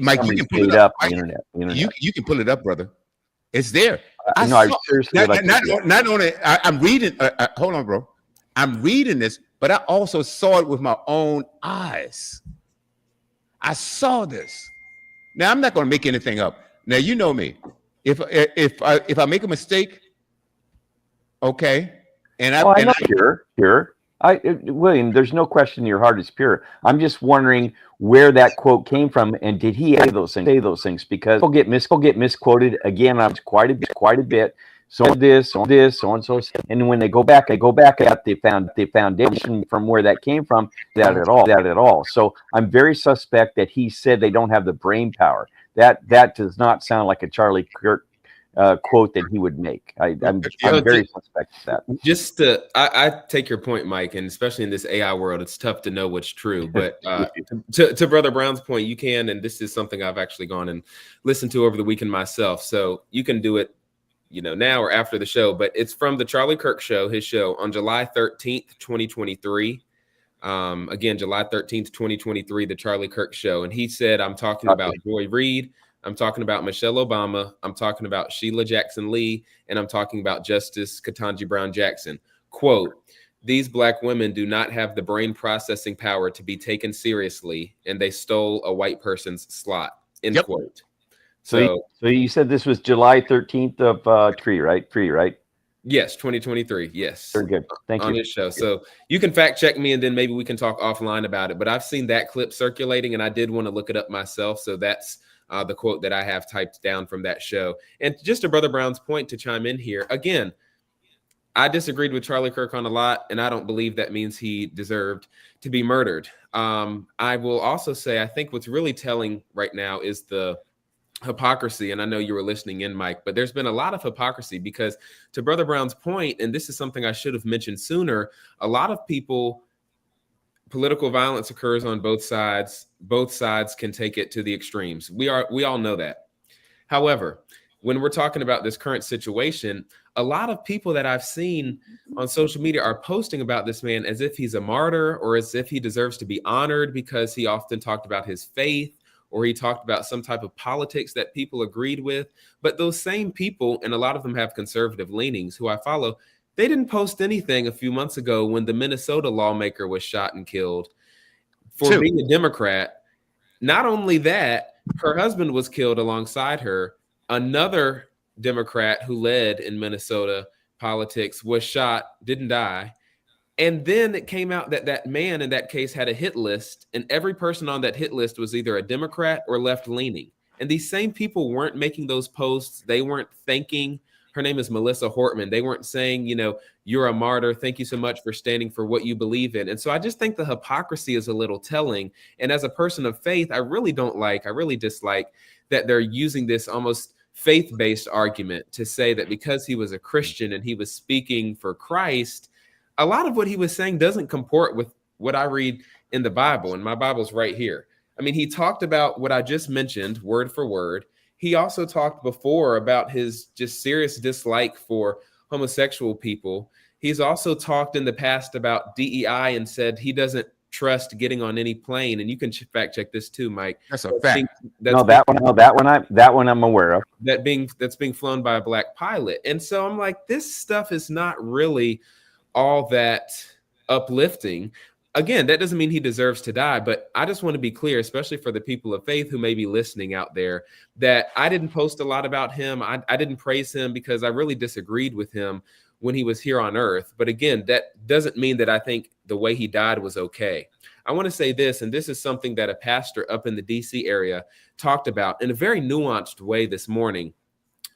Mike, you can pull it up on the internet. You can pull it up, brother. It's there. I seriously not only I'm reading. Hold on, bro. I'm reading this, but I also saw it with my own eyes. I saw this. Now I'm not going to make anything up. Now you know me. If I make a mistake, okay, and Oh, I know I pure. William, there's no question your heart is pure. I'm just wondering where that quote came from, and did he say those things? Because people get misquoted again. I'm quite a bit. So so and so, and when they go back at the foundation from where that came from, that at all. So I'm very suspect that he said they don't have the brain power. That does not sound like a Charlie Kirk quote that he would make. I'm very suspect of that. I take your point, Mike, and especially in this AI world, it's tough to know what's true. But to Brother Brown's point, you can, and this is something I've actually gone and listened to over the weekend myself. So you can do it, now or after the show. But it's from the Charlie Kirk show, his show on July 13th, 2023. Again, July 13th, 2023, the Charlie Kirk show. And he said, I'm talking about Joy Reid. I'm talking about Michelle Obama. I'm talking about Sheila Jackson Lee. And I'm talking about Justice Ketanji Brown Jackson. Quote, these Black women do not have the brain processing power to be taken seriously, and they stole a white person's slot. End quote. So you said this was July 13th of free, right? Yes, 2023. Yes. Very good. Thank you. On his show. So you can fact check me and then maybe we can talk offline about it. But I've seen that clip circulating and I did want to look it up myself. So that's the quote that I have typed down from that show. And just to Brother Brown's point, to chime in here, again, I disagreed with Charlie Kirk on a lot, and I don't believe that means he deserved to be murdered. I will also say, I think what's really telling right now is the hypocrisy. And I know you were listening in, Mike, but there's been a lot of hypocrisy because to Brother Brown's point, and this is something I should have mentioned sooner, a lot of people, political violence occurs on both sides. Both sides can take it to the extremes. We all know that. However, when we're talking about this current situation, a lot of people that I've seen on social media are posting about this man as if he's a martyr or as if he deserves to be honored because he often talked about his faith or he talked about some type of politics that people agreed with. But those same people, and a lot of them have conservative leanings who I follow, they didn't post anything a few months ago when the Minnesota lawmaker was shot and killed for being a Democrat. Not only that, her husband was killed alongside her. Another Democrat who led in Minnesota politics was shot, didn't die. And then it came out that that man in that case had a hit list, and every person on that hit list was either a Democrat or left-leaning. And these same people weren't making those posts. They weren't thanking. Her name is Melissa Hortman. They weren't saying, you're a martyr. Thank you so much for standing for what you believe in. And so I just think the hypocrisy is a little telling. And as a person of faith, I really dislike that they're using this almost faith-based argument to say that because he was a Christian and he was speaking for Christ, a lot of what he was saying doesn't comport with what I read in the Bible, and my Bible's right here. I mean, he talked about what I just mentioned, word for word. He also talked before about his just serious dislike for homosexual people. He's also talked in the past about DEI and said he doesn't trust getting on any plane. And you can fact check this too, Mike. That's a fact. That one I'm aware of. That's being flown by a black pilot. And so I'm like, this stuff is not really all that uplifting. Again, that doesn't mean he deserves to die, but I just want to be clear, especially for the people of faith who may be listening out there, that I didn't post a lot about him. I didn't praise him because I really disagreed with him when he was here on earth. But again, that doesn't mean that I think the way he died was okay. I want to say this, and this is something that a pastor up in the DC area talked about in a very nuanced way this morning.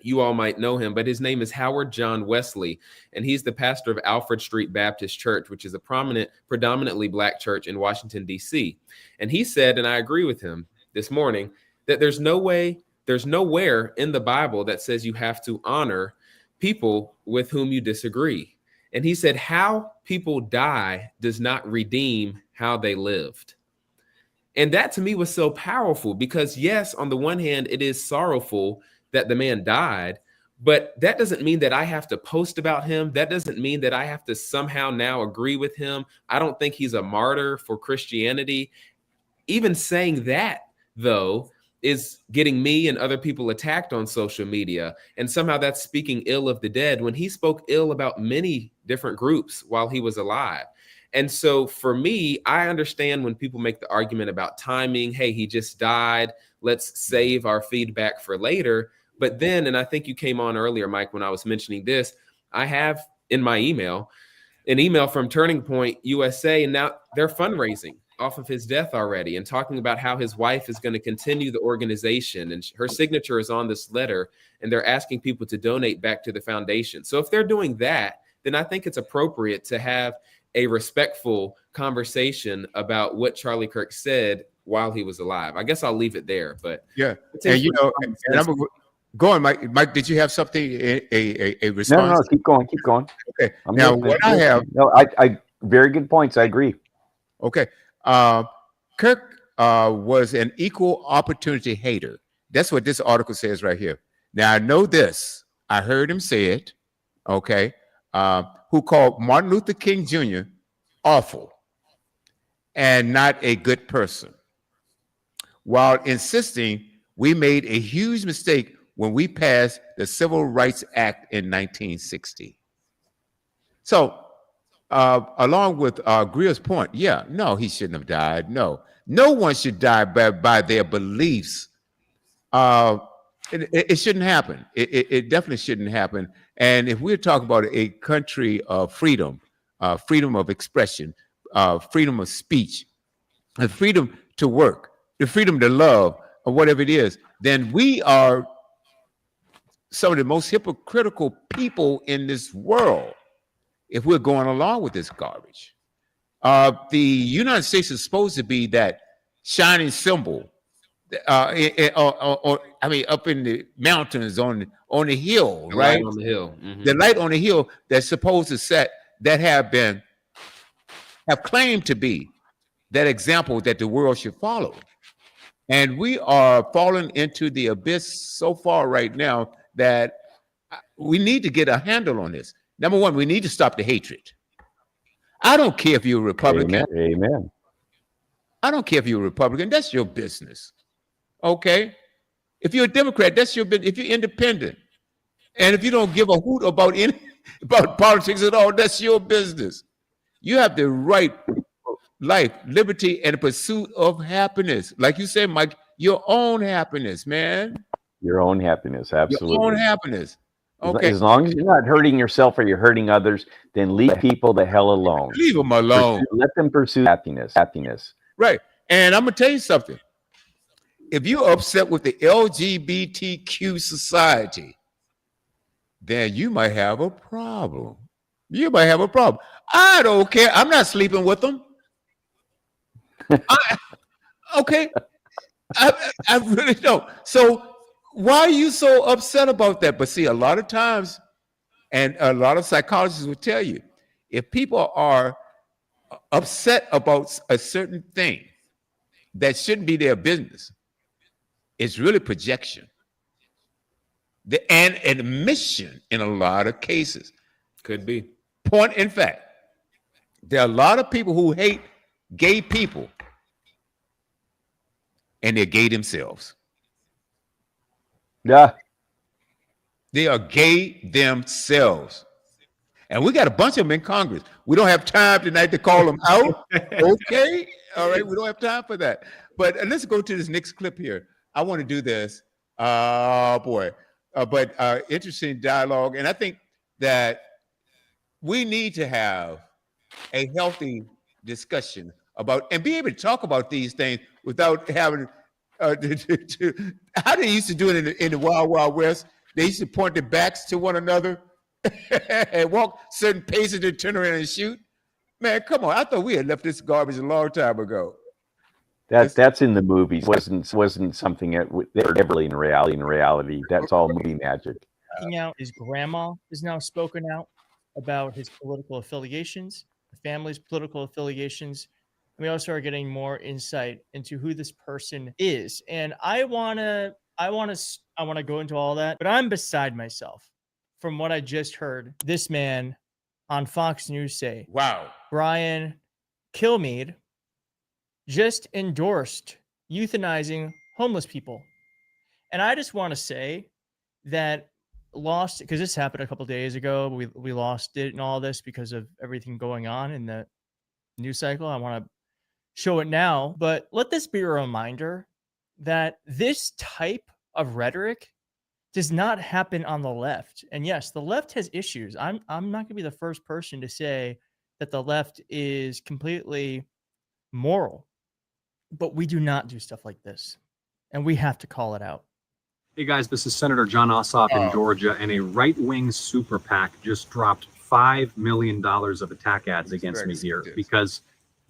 You all might know him, but his name is Howard John Wesley, and he's the pastor of Alfred Street Baptist Church, which is a predominantly black church in Washington, D.C. And he said, and I agree with him this morning, that there's nowhere in the Bible that says you have to honor people with whom you disagree. And he said, how people die does not redeem how they lived. And that to me was so powerful because, yes, on the one hand, it is sorrowful that the man died, but that doesn't mean that I have to post about him. That doesn't mean that I have to somehow now agree with him. I don't think he's a martyr for Christianity. Even saying that, though, is getting me and other people attacked on social media. And somehow that's speaking ill of the dead when he spoke ill about many different groups while he was alive. And so for me, I understand when people make the argument about timing. Hey, he just died. Let's save our feedback for later. But then, and I think you came on earlier, Mike, when I was mentioning this, I have in my email an email from Turning Point USA, and now they're fundraising off of his death already and talking about how his wife is going to continue the organization, and her signature is on this letter, and they're asking people to donate back to the foundation. So if they're doing that, then I think it's appropriate to have a respectful conversation about what Charlie Kirk said while he was alive. I guess I'll leave it there, but Yeah. And you know, and I'm go on, Mike. Mike, did you have something, a response? No, keep going, keep going. Okay. I'm Now, listening. what I have, No, I very good points. I agree. okay. Kirk was an equal opportunity hater. That's what this article says right here. Now, I know this. I heard him say it, okay, who called Martin Luther King Jr. awful and not a good person, while insisting we made a huge mistake when we passed the Civil Rights Act in 1960. So, along with Greer's point, yeah, no, he shouldn't have died. No one should die by their beliefs. It shouldn't happen. It definitely shouldn't happen. And if we're talking about a country of freedom, freedom of expression, freedom of speech, the freedom to work, the freedom to love, or whatever it is, then we are some of the most hypocritical people in this world if we're going along with this garbage. The United States is supposed to be that shining symbol, I mean, up in the mountains on the hill, the right? light on the hill. Mhm. The light on the hill that's supposed to set, that have claimed to be that example that the world should follow. And we are falling into the abyss so far right now that we need to get a handle on this. Number one, we need to stop the hatred. I don't care if you're a Republican. Amen. I don't care if you're a Republican. That's your business. Okay? If you're a Democrat, that's your business. If you're independent, and if you don't give a hoot about about politics at all, that's your business. You have the right life, liberty, and pursuit of happiness. Like you said, Mike, your own happiness, man. Your own happiness, absolutely. Your own happiness. Okay. As long as you're not hurting yourself or you're hurting others, then leave people the hell alone. Leave them alone. Let them pursue happiness. Right. And I'm going to tell you something. If you're upset with the LGBTQ society, then you might have a problem. You might have a problem. I don't care. I'm not sleeping with them. Okay. I really don't. So why are you so upset about that? But see, a lot of times, and a lot of psychologists will tell you, if people are upset about a certain thing that shouldn't be their business, it's really projection. And admission in a lot of cases. Could be. Point in fact, there are a lot of people who hate gay people, and they're gay themselves. Yeah. They are gay themselves. And we got a bunch of them in Congress. We don't have time tonight to call them out. Okay. All right. We don't have time for that. But let's go to this next clip here. I want to do this. Oh, boy. But interesting dialogue. And I think that we need to have a healthy discussion about and be able to talk about these things without having how they used to do it in the Wild Wild West. They used to point their backs to one another and walk certain paces to turn around and shoot. Man, come on! I thought we had left this garbage a long time ago. That's in the movies. Wasn't something that ever in reality. That's all movie magic. Out his grandma is now spoken out about his political affiliations, the family's political affiliations. We also are getting more insight into who this person is. And I want to go into all that, but I'm beside myself from what I just heard this man on Fox News say. Wow. Brian Kilmeade just endorsed euthanizing homeless people. And I just want to say that because this happened a couple days ago, we lost it and all this because of everything going on in the news cycle. I want to show it now, but let this be a reminder that this type of rhetoric does not happen on the left. And yes, the left has issues. I'm not going to be the first person to say that the left is completely moral, but we do not do stuff like this, and we have to call it out. Hey guys, this is Senator John Ossoff in Georgia, and a right-wing super PAC just dropped $5 million of attack ads against me here because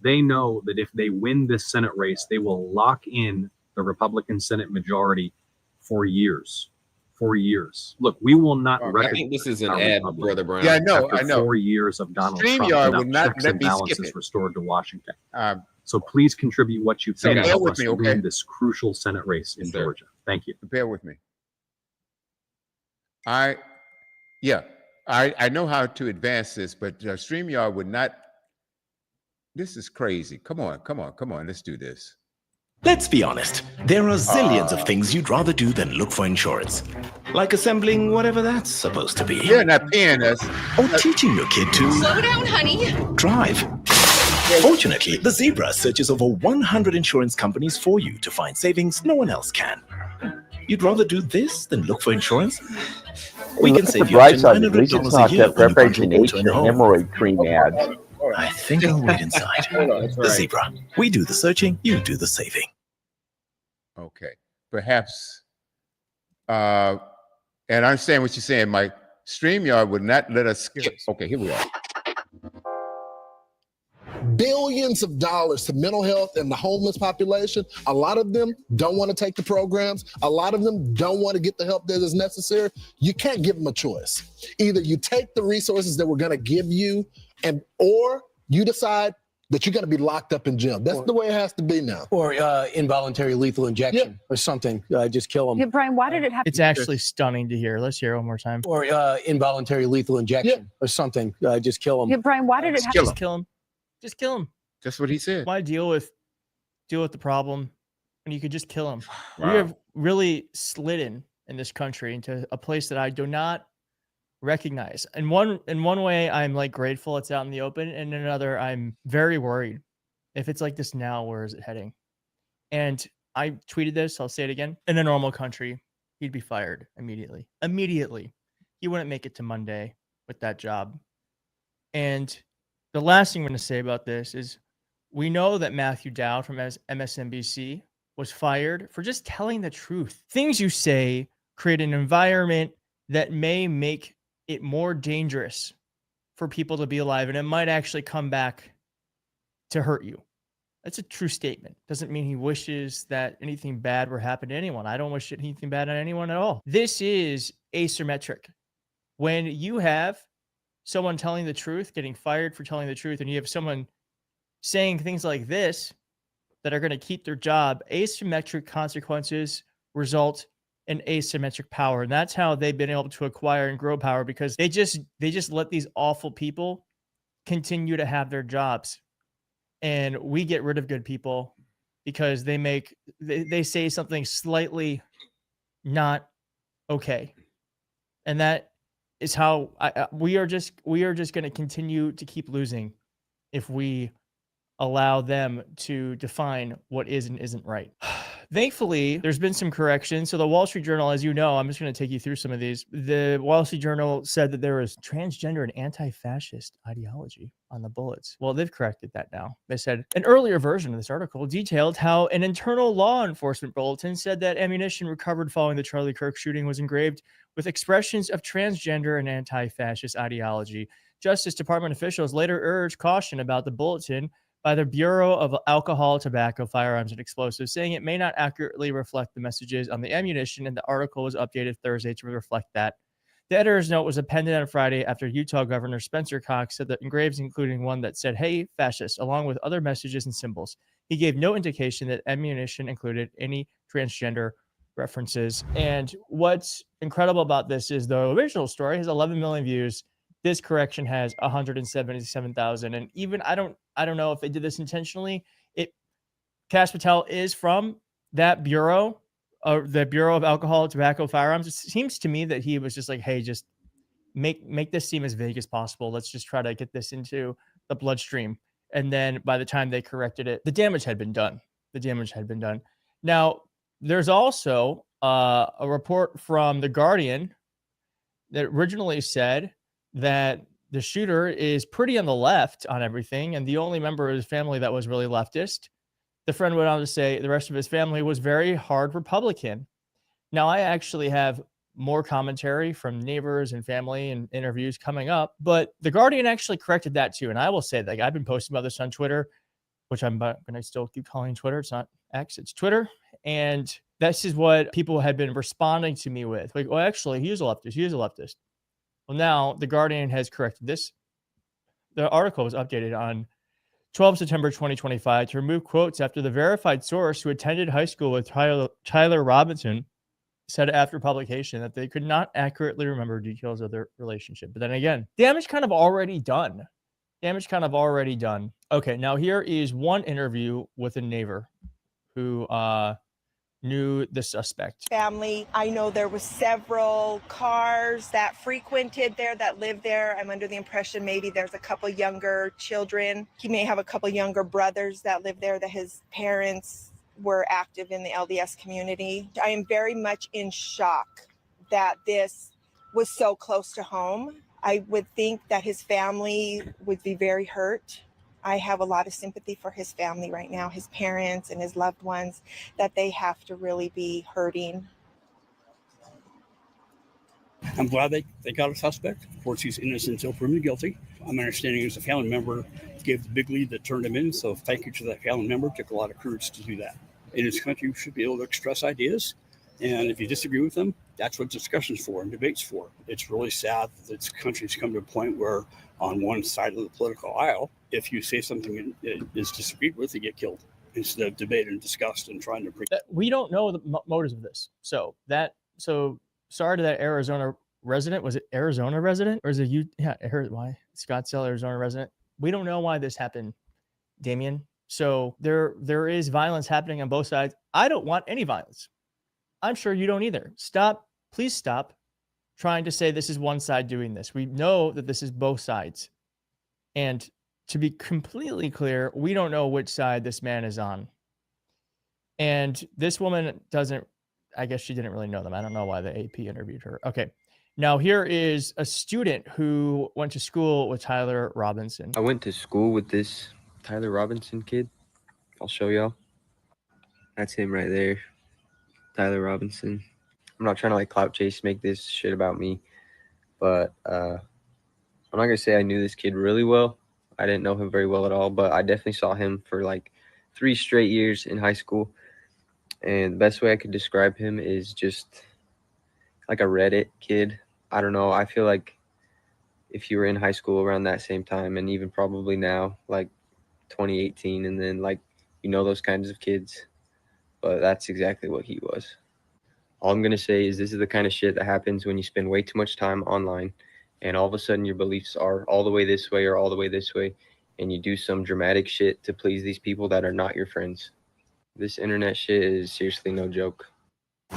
they know that if they win this Senate race, they will lock in the Republican Senate majority for years. For years. Look, we will not I recognize. think this is an our ad, republic Brother Brown. Yeah, I know. after I know. 4 years of Donald Trump StreamYard without would not checks let and me skip balances it. restored to Washington. Um, So please contribute what you So can to bear help with us me, okay? win this crucial Senate race in Yes, sir. Georgia. Thank you. bear with me. I know how to advance this, but StreamYard would not. This is crazy. Come on. Let's do this. Let's be honest, there are zillions of things you'd rather do than look for insurance. Like assembling whatever that's supposed to be. They're not paying us. Or teaching your kid to Slow down, honey. drive. Fortunately, the Zebra searches over 100 insurance companies for you to find savings no one else can. You'd rather do this than look for insurance? We Look can at save the you up bright to side. At least it's $900 a not year that when you bundle Preparation auto H and and home. hemorrhoid cream ads. I think I'll wait inside. That's The right. Zebra. We do the searching, you do the saving. Okay. Perhaps. And I understand what you're saying, Mike. StreamYard would not let us skip. Okay, here we are. Billions of dollars to mental health and the homeless population. A lot of them don't want to take the programs. A lot of them don't want to get the help that is necessary. You can't give them a choice. Either you take the resources that we're going to give you, or you decide that you're going to be locked up in jail. That's the way it has to be now. Or involuntary lethal injection or something. Just kill them. Yeah, Brian, why did it happen? It's actually stunning to hear. Let's hear it one more time. Or involuntary lethal injection or something. Just kill them. Yeah, Brian, why did it happen? Just kill him. Just kill him. That's what he said. Why deal with the problem when you could just kill him? Wow. We have really slidden in this country into a place that I do not recognize. In one way, I'm like grateful it's out in the open, and in another, I'm very worried. If it's like this now, where is it heading? And I tweeted this. I'll say it again. In a normal country, he'd be fired immediately. Immediately, he wouldn't make it to Monday with that job. And the last thing I'm going to say about this is, we know that Matthew Dowd from MSNBC was fired for just telling the truth. Things you say create an environment that may make it more dangerous for people to be alive, and it might actually come back to hurt you. That's a true statement. Doesn't mean he wishes that anything bad were happening to anyone. I don't wish anything bad on anyone at all. This is asymmetric. When you have someone telling the truth, getting fired for telling the truth, and you have someone saying things like this that are going to keep their job, asymmetric consequences result in asymmetric power. And that's how they've been able to acquire and grow power, because they just let these awful people continue to have their jobs. And we get rid of good people because they say something slightly not okay. And that is how we are just going to continue to keep losing if we allow them to define what is and isn't right. Thankfully, there's been some correction. So the Wall Street Journal, as you know, I'm just going to take you through some of these. The Wall Street Journal said that there was transgender and anti-fascist ideology on the bullets. Well, they've corrected that now. They said an earlier version of this article detailed how an internal law enforcement bulletin said that ammunition recovered following the Charlie Kirk shooting was engraved with expressions of transgender and anti-fascist ideology. Justice Department officials later urged caution about the bulletin by the Bureau of Alcohol, Tobacco, Firearms, and Explosives, saying it may not accurately reflect the messages on the ammunition, and the article was updated Thursday to reflect that. The editor's note was appended on Friday after Utah Governor Spencer Cox said that engravings, including one that said, "Hey, fascists," along with other messages and symbols. He gave no indication that ammunition included any transgender references. And what's incredible about this is the original story has 11 million views. This correction has 177,000. And even I don't know if they did this intentionally. Kash Patel is from that bureau, the Bureau of Alcohol, Tobacco, Firearms. It seems to me that he was just like, hey, just make this seem as vague as possible. Let's just try to get this into the bloodstream. And then by the time they corrected it, the damage had been done. Now, there's also a report from The Guardian that originally said that the shooter is pretty on the left on everything, and the only member of his family that was really leftist. The friend went on to say the rest of his family was very hard Republican. Now, I actually have more commentary from neighbors and family and interviews coming up, but The Guardian actually corrected that too. And I will say that I've been posting about this on Twitter, which I'm going to still keep calling Twitter. It's not X, it's Twitter. And this is what people had been responding to me with. Like, well, actually, he is a leftist. Well, now The Guardian has corrected this. The article was updated on 12 September 2025 to remove quotes after the verified source who attended high school with Tyler Robinson said after publication that they could not accurately remember details of their relationship. But then again, damage kind of already done. Okay, now here is one interview with a neighbor who knew the suspect. Family. I know there were several cars that frequented there, that lived there. I'm under the impression maybe there's a couple younger children. He may have a couple younger brothers that live there, that his parents were active in the LDS community. I am very much in shock that this was so close to home. I would think that his family would be very hurt. I have a lot of sympathy for his family right now, his parents and his loved ones, that they have to really be hurting. I'm glad they got a suspect. Of course, he's innocent until proven guilty. I'm understanding as a family member gave the big lead that turned him in. So thank you to that family member. It took a lot of courage to do that. In this country, you should be able to express ideas. And if you disagree with them, that's what discussion's for and debate's for. It's really sad that this country's come to a point where on one side of the political aisle, if you say something that is disagreed with, you get killed instead of debate and discussed and trying to. We don't know the motives of this. So sorry to that Arizona resident. Was it Arizona resident or is it you? Yeah, why Scottsdale, Arizona resident? We don't know why this happened, Damien. So there is violence happening on both sides. I don't want any violence. I'm sure you don't either. Please stop trying to say this is one side doing this. We know that this is both sides. And to be completely clear, we don't know which side this man is on. And this woman I guess she didn't really know them. I don't know why the AP interviewed her. Okay. Now here is a student who went to school with Tyler Robinson. I went to school with this Tyler Robinson kid. I'll show y'all. That's him right there. Tyler Robinson. I'm not trying to clout chase, make this shit about me, but I'm not gonna say I knew this kid really well. I didn't know him very well at all, but I definitely saw him for 3 straight years in high school. And the best way I could describe him is just like a Reddit kid. I don't know. I feel like if you were in high school around that same time, and even probably now, 2018, and then those kinds of kids, but that's exactly what he was. All I'm going to say is this is the kind of shit that happens when you spend way too much time online and all of a sudden your beliefs are all the way this way or all the way this way, and you do some dramatic shit to please these people that are not your friends. This internet shit is seriously no joke.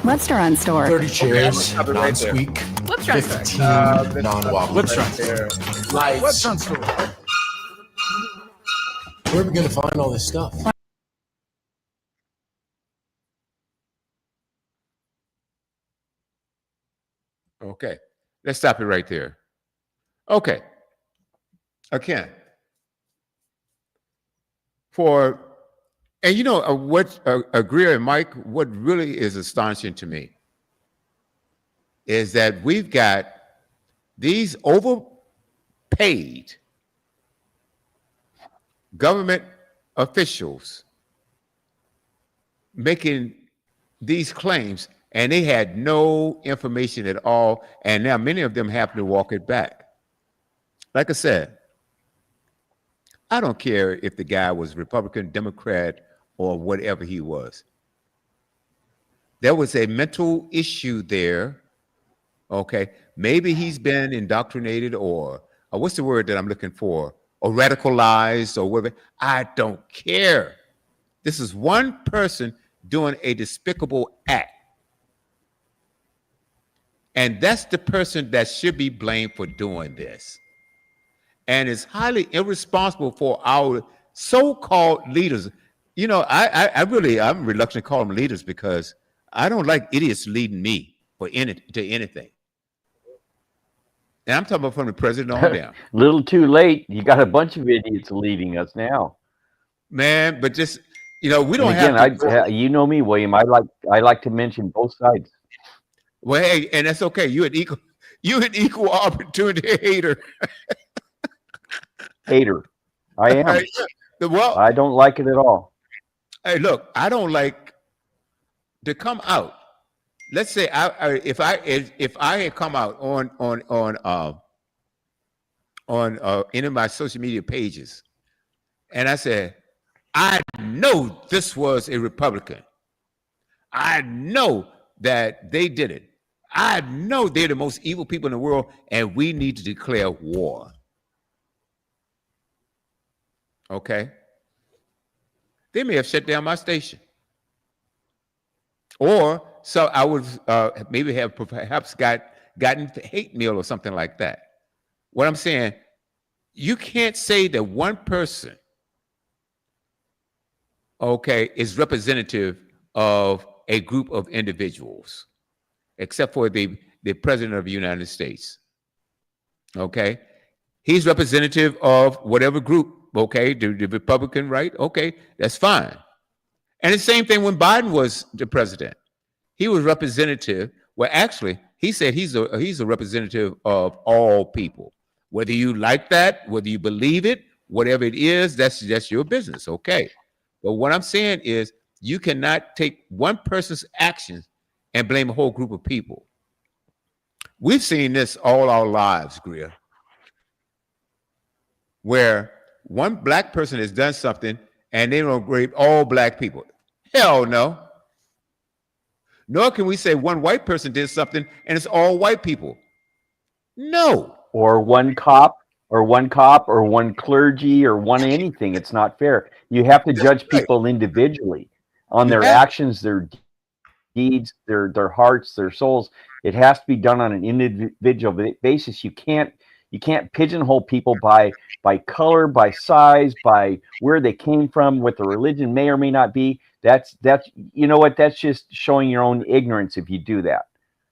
Restaurant store. 30 chairs, non-squeak. 15 non-wobble. Restaurant store. Lights. Restaurant store. Where are we going to find all this stuff? Okay, let's stop it right there. Okay, again, Greer and Mike, what really is astonishing to me is that we've got these overpaid government officials making these claims, and they had no information at all, and now many of them happen to walk it back. Like I said, I don't care if the guy was Republican, Democrat, or whatever he was. There was a mental issue there, okay? Maybe he's been indoctrinated or what's the word that I'm looking for? Or radicalized or whatever. I don't care. This is one person doing a despicable act. And that's the person that should be blamed for doing this. And it's highly irresponsible for our so-called leaders. You know, I'm reluctant to call them leaders because I don't like idiots leading me to anything. And I'm talking about from the president on down. Little too late. You got a bunch of idiots leading us now. Man, but just, you know, we And don't again, have to. you know me, William. I like to mention both sides. Well, hey, and that's okay. You an equal opportunity hater. Hater. I am. Well, I don't like it at all. Hey, look, I don't like to come out. Let's say if I had come out on any of my social media pages, and I said, I know this was a Republican. I know that they did it. I know they're the most evil people in the world, and we need to declare war. Okay? They may have shut down my station. Or so I would maybe have perhaps gotten hate mail or something like that. What I'm saying, you can't say that one person, okay, is representative of a group of individuals, except for the president of the United States. Okay? He's representative of whatever group, okay, the Republican, right? Okay, that's fine. And the same thing when Biden was the president. He was representative. Well, actually, he said he's a representative of all people. Whether you like that, whether you believe it, whatever it is, that's your business, okay? But what I'm saying is you cannot take one person's actions and blame a whole group of people. We've seen this all our lives, Greer, where one black person has done something and they don't grade all black people. Hell no. Nor can we say one white person did something and it's all white people. No. Or one cop or one clergy or one anything. It's not fair. You have to judge people individually on their actions, their deeds, their hearts, their souls. It has to be done on an individual basis. You can't pigeonhole people by color, by size, by where they came from, what the religion may or may not be. That's you know what? That's just showing your own ignorance if you do that.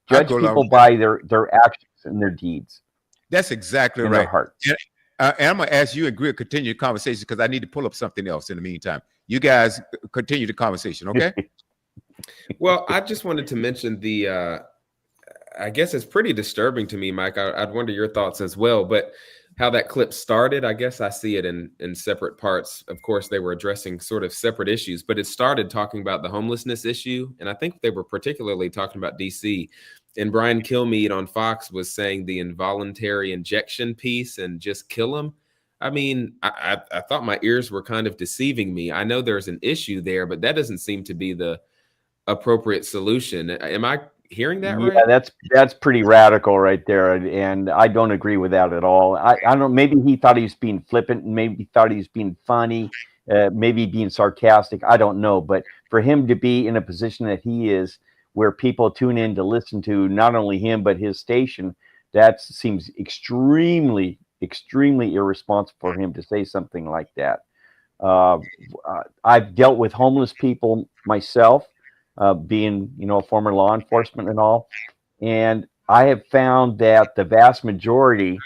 Judge people by their actions and their deeds. That's exactly right. Their hearts. And I'm going to ask you and Greer continue the conversation because I need to pull up something else in the meantime. You guys continue the conversation, okay? Well, I just wanted to mention I guess it's pretty disturbing to me, Mike. I'd wonder your thoughts as well, but how that clip started, I guess I see it in separate parts. Of course, they were addressing sort of separate issues, but it started talking about the homelessness issue. And I think they were particularly talking about DC. And Brian Kilmeade on Fox was saying the involuntary injection piece and just kill them. I mean, I thought my ears were kind of deceiving me. I know there's an issue there, but that doesn't seem to be the appropriate solution. Am I hearing that right? Yeah, that's pretty radical right there, and I don't agree with that at all. I don't know, maybe he thought he was being flippant, maybe he thought he was being funny, maybe being sarcastic. I don't know, but for him to be in a position that he is, where people tune in to listen to not only him but his station, that seems extremely irresponsible for him to say something like that. I've dealt with homeless people myself. Being, a former law enforcement and all. And I have found that the vast majority,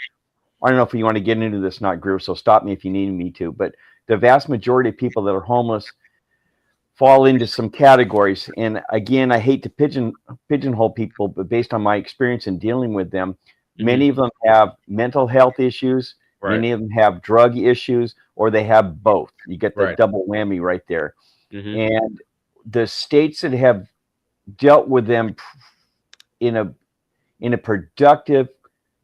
I don't know if you want to get into this, not Greer, so stop me if you need me to, but the vast majority of people that are homeless fall into some categories. And again, I hate to pigeonhole people, but based on my experience in dealing with them, many of them have mental health issues, many of them have drug issues, or they have both. You get the double whammy right there. And the states that have dealt with them in a productive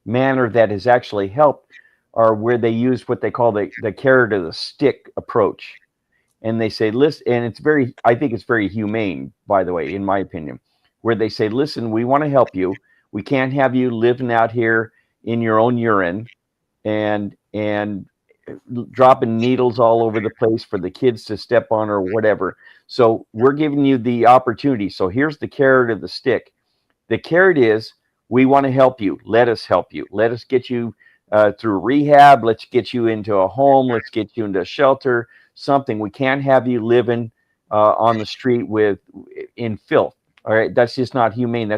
manner that has actually helped are where they use what they call the carrot or the stick approach. And they say, listen, and I think it's very humane, by the way, in my opinion, where they say, listen, we want to help you. We can't have you living out here in your own urine and dropping needles all over the place for the kids to step on or whatever. So we're giving you the opportunity. So here's the carrot or the stick. The carrot is, we want to help you. Let us help you. Let us get you through rehab. Let's get you into a home. Let's get you into a shelter something. We can't have you living on the street in filth. All right, that's just not humane.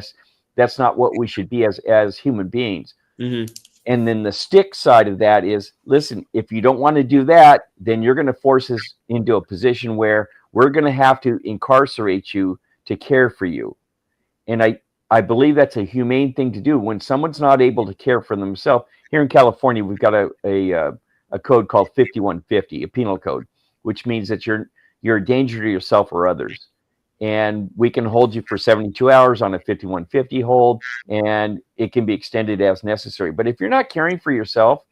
That's not what we should be as human beings. Mm-hmm. And then the stick side of that is, listen, if you don't want to do that, then you're going to force us into a position where we're going to have to incarcerate you to care for you. And I believe that's a humane thing to do. When someone's not able to care for themselves, here in California, we've got a code called 5150, a penal code, which means that you're a danger to yourself or others. And we can hold you for 72 hours on a 5150 hold, and it can be extended as necessary. But if you're not caring for yourself,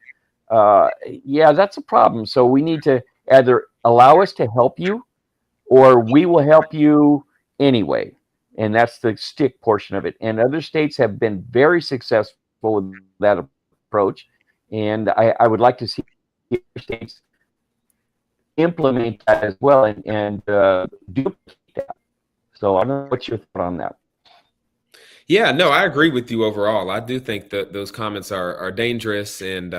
yeah, that's a problem. So we need to either allow us to help you, or we will help you anyway. And that's the stick portion of it. And other states have been very successful with that approach. And I would like to see other states implement that as well and duplicate that. So I don't know what's your thought on that. Yeah, no, I agree with you overall. I do think that those comments are dangerous and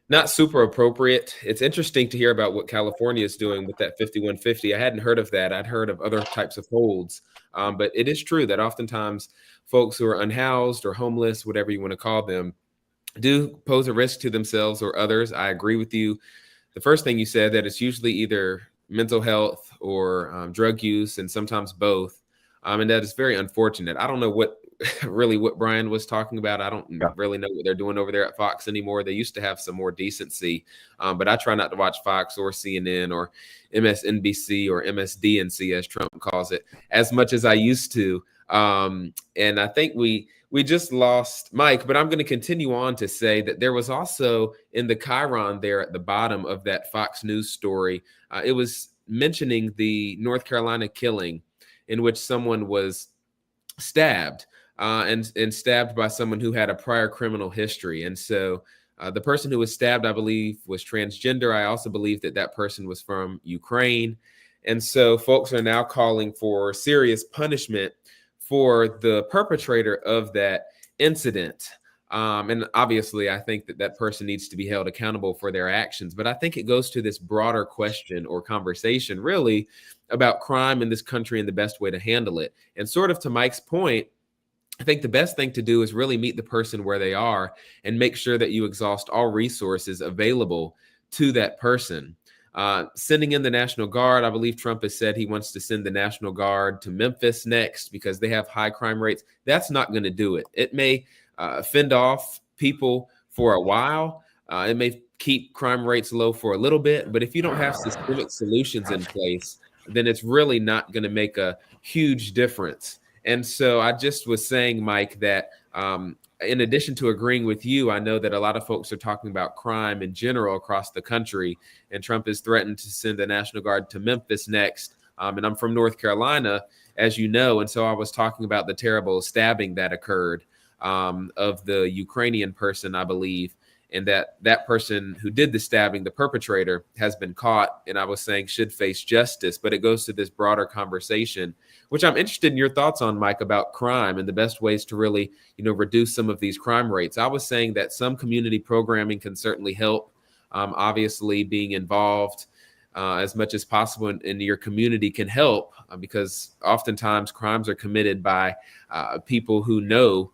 not super appropriate. It's interesting to hear about what California is doing with that 5150. I hadn't heard of that. I'd heard of other types of holds. But it is true that oftentimes folks who are unhoused or homeless, whatever you want to call them, do pose a risk to themselves or others. I agree with you. The first thing you said, that it's usually either mental health or drug use, and sometimes both. And that is very unfortunate. I don't know what Brian was talking about. I don't really know what they're doing over there at Fox anymore. They used to have some more decency, but I try not to watch Fox or CNN or MSNBC or MSDNC, as Trump calls it, as much as I used to. And I think we just lost Mike, but I'm going to continue on to say that there was also in the chyron there at the bottom of that Fox News story, it was mentioning the North Carolina killing in which someone was stabbed and stabbed by someone who had a prior criminal history. And so the person who was stabbed, I believe, was transgender. I also believe that person was from Ukraine. And so folks are now calling for serious punishment for the perpetrator of that incident. And obviously, I think that person needs to be held accountable for their actions. But I think it goes to this broader question or conversation, really, about crime in this country and the best way to handle it. And sort of to Mike's point, I think the best thing to do is really meet the person where they are and make sure that you exhaust all resources available to that person. Sending in the National Guard, I believe Trump has said he wants to send the National Guard to Memphis next because they have high crime rates. That's not going to do it. It may fend off people for a while. It may keep crime rates low for a little bit, but if you don't have systemic solutions in place, then it's really not going to make a huge difference. And so I just was saying, Mike, that in addition to agreeing with you, I know that a lot of folks are talking about crime in general across the country, and Trump has threatened to send the National Guard to Memphis next. And I'm from North Carolina, as you know, and so I was talking about the terrible stabbing that occurred of the Ukrainian person, I believe, and that person who did the stabbing, the perpetrator, has been caught, and I was saying should face justice. But it goes to this broader conversation, which I'm interested in your thoughts on, Mike, about crime and the best ways to really, reduce some of these crime rates. I was saying that some community programming can certainly help. Obviously, being involved as much as possible in your community can help because oftentimes crimes are committed by people who know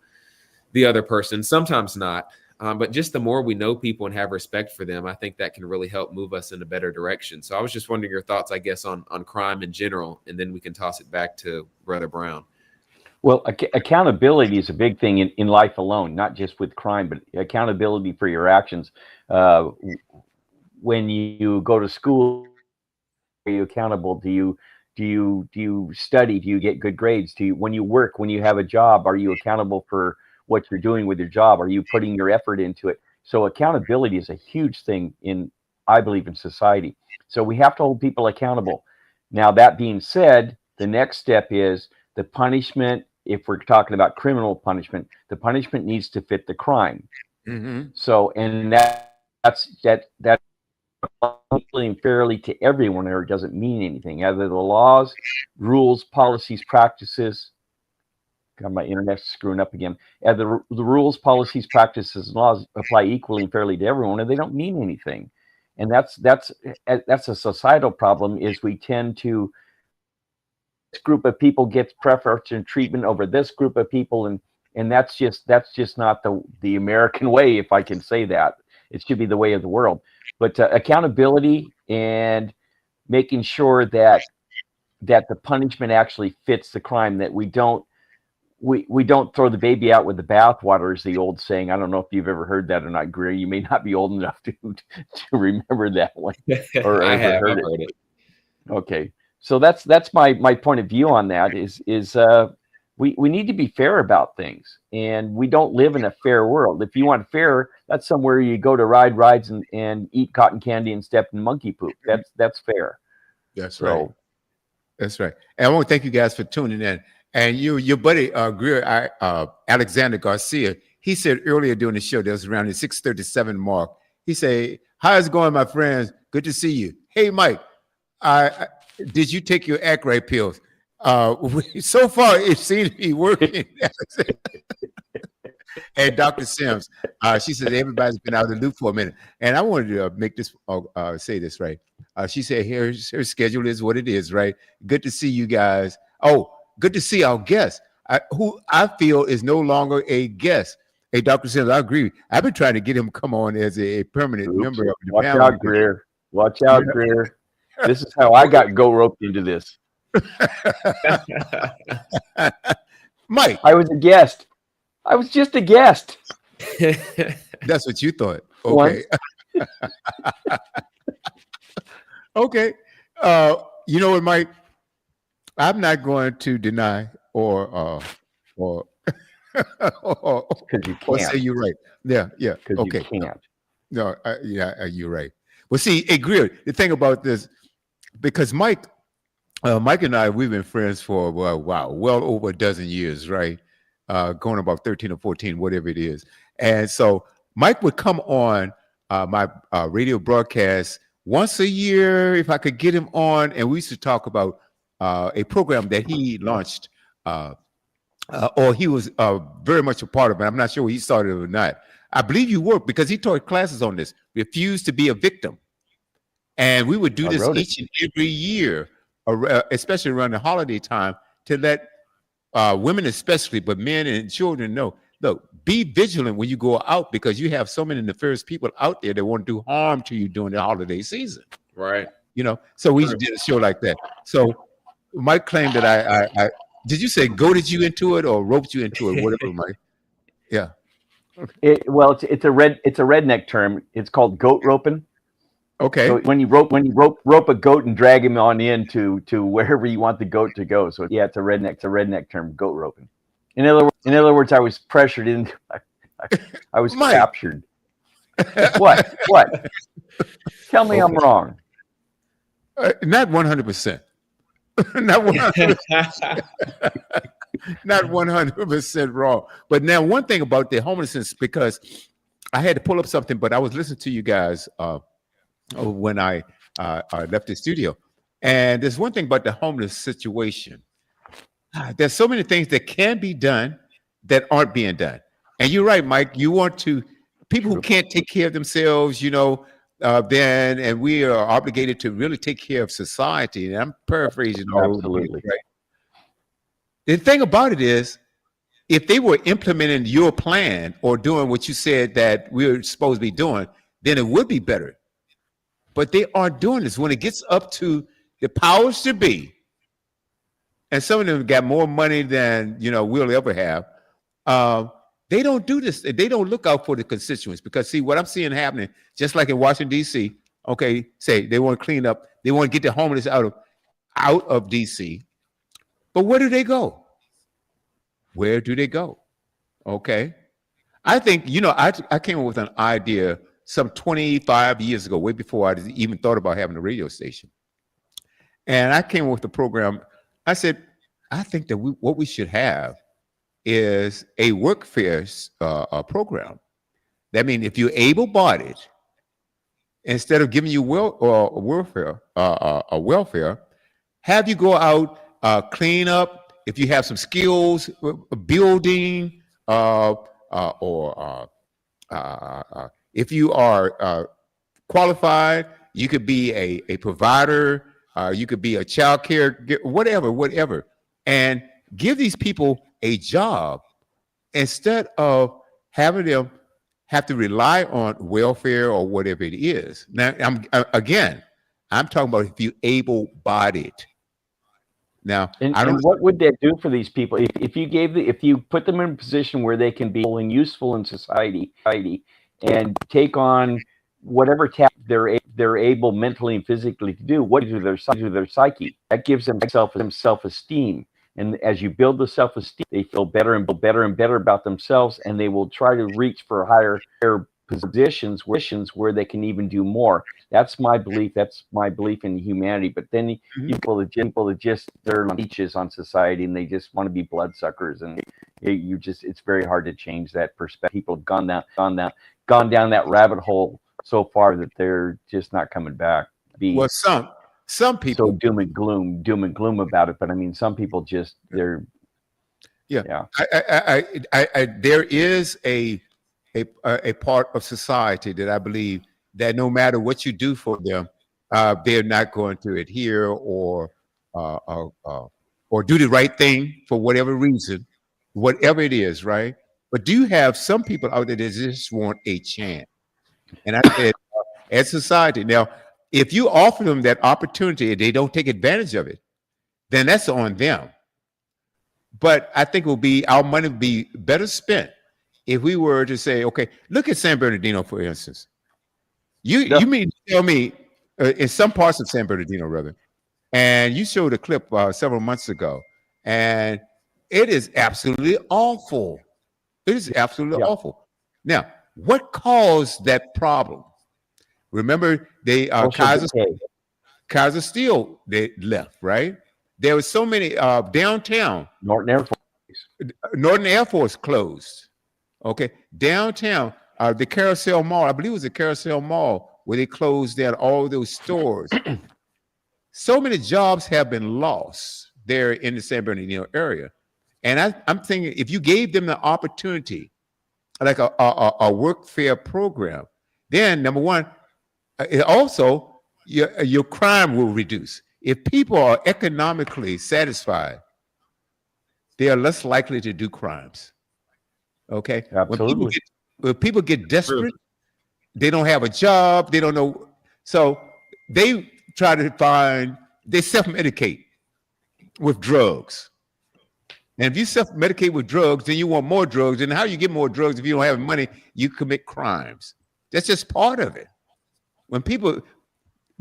the other person, sometimes not. But just the more we know people and have respect for them, I think that can really help move us in a better direction. So I was just wondering your thoughts, I guess, on crime in general, and then we can toss it back to Brother Brown. Well, accountability is a big thing in life alone, not just with crime, but accountability for your actions. When you go to school, are you accountable? Do you study? Do you get good grades? When you work, when you have a job, are you accountable for what you're doing with your job? Are you putting your effort into it? So accountability is a huge thing I believe, in society. So we have to hold people accountable. Now, that being said, the next step is the punishment. If we're talking about criminal punishment, the punishment needs to fit the crime. Mm-hmm. So, and that's equally fairly to everyone, or it doesn't mean anything. Either the laws, rules, policies, practices. God, my internet's screwing up again. The rules, policies, practices, and laws apply equally and fairly to everyone, and they don't mean anything. And that's a societal problem. Is we tend to, this group of people gets preferential treatment over this group of people, and that's just not the American way, if I can say that. It should be the way of the world. But accountability and making sure that the punishment actually fits the crime, that we don't throw the baby out with the bathwater, is the old saying. I don't know if you've ever heard that or not, Greer. You may not be old enough to remember that one, or I ever have heard heard it. Okay, so that's my point of view on that. Is we need to be fair about things, and we don't live in a fair world. If you want fair, that's somewhere you go to ride rides and eat cotton candy and step in monkey poop. That's fair. That's right. That's right. And I want to thank you guys for tuning in. And your buddy Greer, Alexander Garcia, he said earlier during the show, that was around the 6:37 mark. He said, "How's it going, my friends? Good to see you. Hey, Mike, did you take your Acray pills? So far, it seems to be working." And Dr. Sims, she said everybody's been out of the loop for a minute, and I wanted to make this say this right. She said her schedule is what it is, right? Good to see you guys. Oh, good to see our guest, who I feel is no longer a guest. Hey, Dr. Sims, I agree. I've been trying to get him to come on as a permanent member of the Watch panel. out, Greer. Watch out, Greer. This is how I got goat roped into this. Mike, I was a guest. I was just a guest. That's what you thought. Okay. Okay. You know what, Mike? I'm not going to deny or say you're right. Yeah. Okay. You can't. No, you're right. Well, see, hey, Greer, the thing about this, because Mike and I, we've been friends for well over a dozen years, right? Going about 13 or 14, whatever it is. And so Mike would come on my radio broadcast once a year if I could get him on, and we used to talk about a program that he launched, or he was very much a part of it. I'm not sure he started it or not. I believe you worked, because he taught classes on this, Refuse to be a Victim. And we would do this each and every year, especially around the holiday time, to let women especially, but men and children know, look, be vigilant when you go out, because you have so many nefarious people out there that want to do harm to you during the holiday season. Right. So we did a show like that. So Mike claimed that I did you say goaded you into it or roped you into it? Whatever, Mike. Yeah. It's a redneck term. It's called goat roping. Okay. So when you rope a goat and drag him on in to wherever you want the goat to go. So yeah, it's a redneck term, goat roping. In other words, I was pressured in. I was captured. What? Tell me I'm wrong. Not 100%. Not 100%. Not 100% wrong. But now, one thing about the homelessness, because I had to pull up something, but I was listening to you guys when I left the studio, and there's one thing about the homeless situation. There's so many things that can be done that aren't being done. And you're right, Mike. You want to people who can't take care of themselves, then, and we are obligated to really take care of society. And I'm paraphrasing all Absolutely. right. The thing about it is, if they were implementing your plan or doing what you said that we're supposed to be doing, then it would be better. But they aren't doing this. When it gets up to the powers to be, and some of them got more money than we'll ever have, they don't do this. They don't look out for the constituents, because see what I'm seeing happening, just like in Washington D.C. Okay, say they want to clean up, they want to get the homeless out of D.C. But where do they go? Where do they go? Okay, I think I came up with an idea some 25 years ago, way before I even thought about having a radio station, and I came up with the program. I said, I think that what we should have is a work fairs program. That means if you're able-bodied, instead of giving you welfare, have you go out, clean up. If you have some skills, building, or if you are qualified. You could be a provider. You could be a child care, whatever. And give these people a job instead of having them have to rely on welfare or whatever it is. Now, I'm talking about if you able-bodied. Now, And, I don't. and what would that do for these people if you put them in a position where they can be useful in society and take on whatever task they're able mentally and physically to do? What do their psyche? That gives them self-esteem. And as you build the self-esteem, they feel better and better about themselves, and they will try to reach for higher positions where they can even do more. That's my belief. That's my belief in humanity. But then people that just they're leeches on society, and they just want to be bloodsuckers, and it's very hard to change that perspective. People have gone down that rabbit hole so far that they're just not coming back. Well, some people so doom and gloom about it, but I mean, some people just they're yeah. There is a part of society that I believe that no matter what you do for them, they're not going to adhere or do the right thing for whatever reason, whatever it is, right? But do you have some people out there that just want a chance? And I said, as society now, if you offer them that opportunity and they don't take advantage of it, then that's on them. But I think our money would be better spent if we were to say, okay, look at San Bernardino, for instance. You mean to tell me in some parts of San Bernardino, rather, and you showed a clip several months ago, and it is absolutely awful. It is absolutely awful. Now, what caused that problem? Remember, Kaiser Steel, they left, right? There was so many downtown. Norton Air Force closed. Okay, downtown, the Carousel Mall, I believe it was the Carousel Mall, where they closed down all those stores. So many jobs have been lost there in the San Bernardino area. And I'm thinking, if you gave them the opportunity, like a work fair program, then number one, also your crime will reduce. If people are economically satisfied, they are less likely to do crimes. Okay, absolutely. When people get desperate, they don't have a job, they don't know, so they they self-medicate with drugs. And if you self-medicate with drugs, then you want more drugs. And how you get more drugs if you don't have money? You commit crimes. That's just part of it. When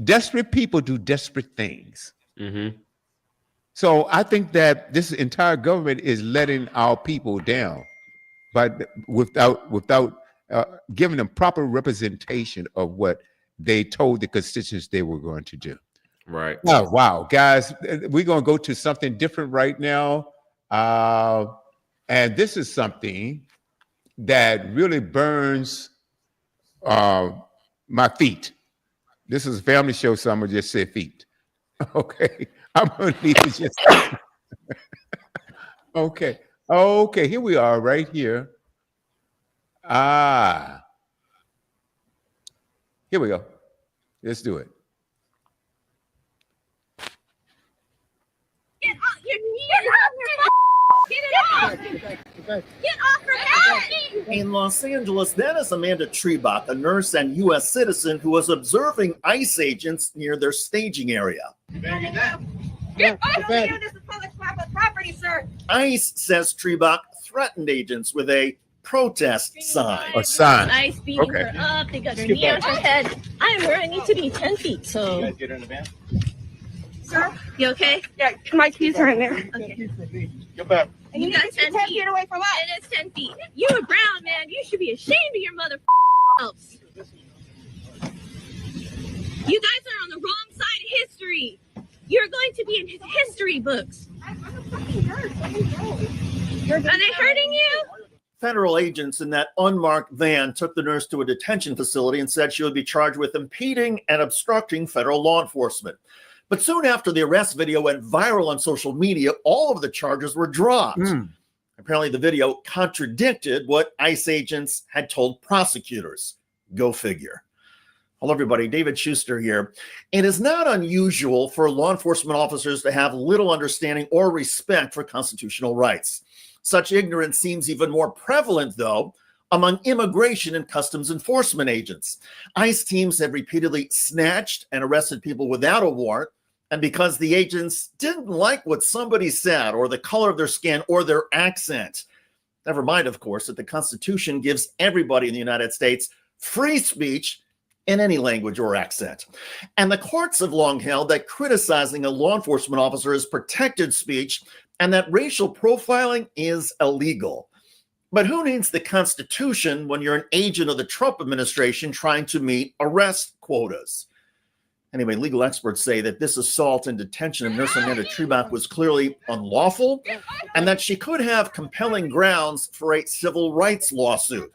desperate people do desperate things. Mm-hmm. So I think that this entire government is letting our people down, but without giving them proper representation of what they told the constituents they were going to do. Right. Oh, wow, guys, we're going to go to something different right now. And this is something that really burns my feet. This is a family show, so I'm going to just say feet. Okay. I'm going to leave it just. Okay. Okay. Here we are right here. Here we go. Let's do it. Get off her back! In Los Angeles, that is Amanda Trebach, a nurse and U.S. citizen who was observing ICE agents near their staging area. Get off of here! This is public property, sir! ICE, says Trebach, threatened agents with a protest sign. A sign. ICE beating her up. They got their knee on her head. I'm where I need to be 10 feet, so. You guys get her in the van? Sir, you okay? Yeah, my keys are in there. Okay. Get back. And you got 10 feet away from us. It is 10 feet. You a brown man. You should be ashamed of your mother selves. You guys are on the wrong side of history. You're going to be in history books. I'm a fucking nurse. Are they hurting you? Federal agents in that unmarked van took the nurse to a detention facility and said she would be charged with impeding and obstructing federal law enforcement. But soon after the arrest video went viral on social media, all of the charges were dropped. Apparently, the video contradicted what ICE agents had told prosecutors. Go figure. Hello, everybody. David Schuster here. It is not unusual for law enforcement officers to have little understanding or respect for constitutional rights. Such ignorance seems even more prevalent, though, among immigration and customs enforcement agents. ICE teams have repeatedly snatched and arrested people without a warrant, and because the agents didn't like what somebody said or the color of their skin or their accent. Never mind, of course, that the Constitution gives everybody in the United States free speech in any language or accent. And the courts have long held that criticizing a law enforcement officer is protected speech and that racial profiling is illegal. But who needs the Constitution when you're an agent of the Trump administration trying to meet arrest quotas? Anyway, legal experts say that this assault and detention of Nurse Amanda Trebach was clearly unlawful and that she could have compelling grounds for a civil rights lawsuit.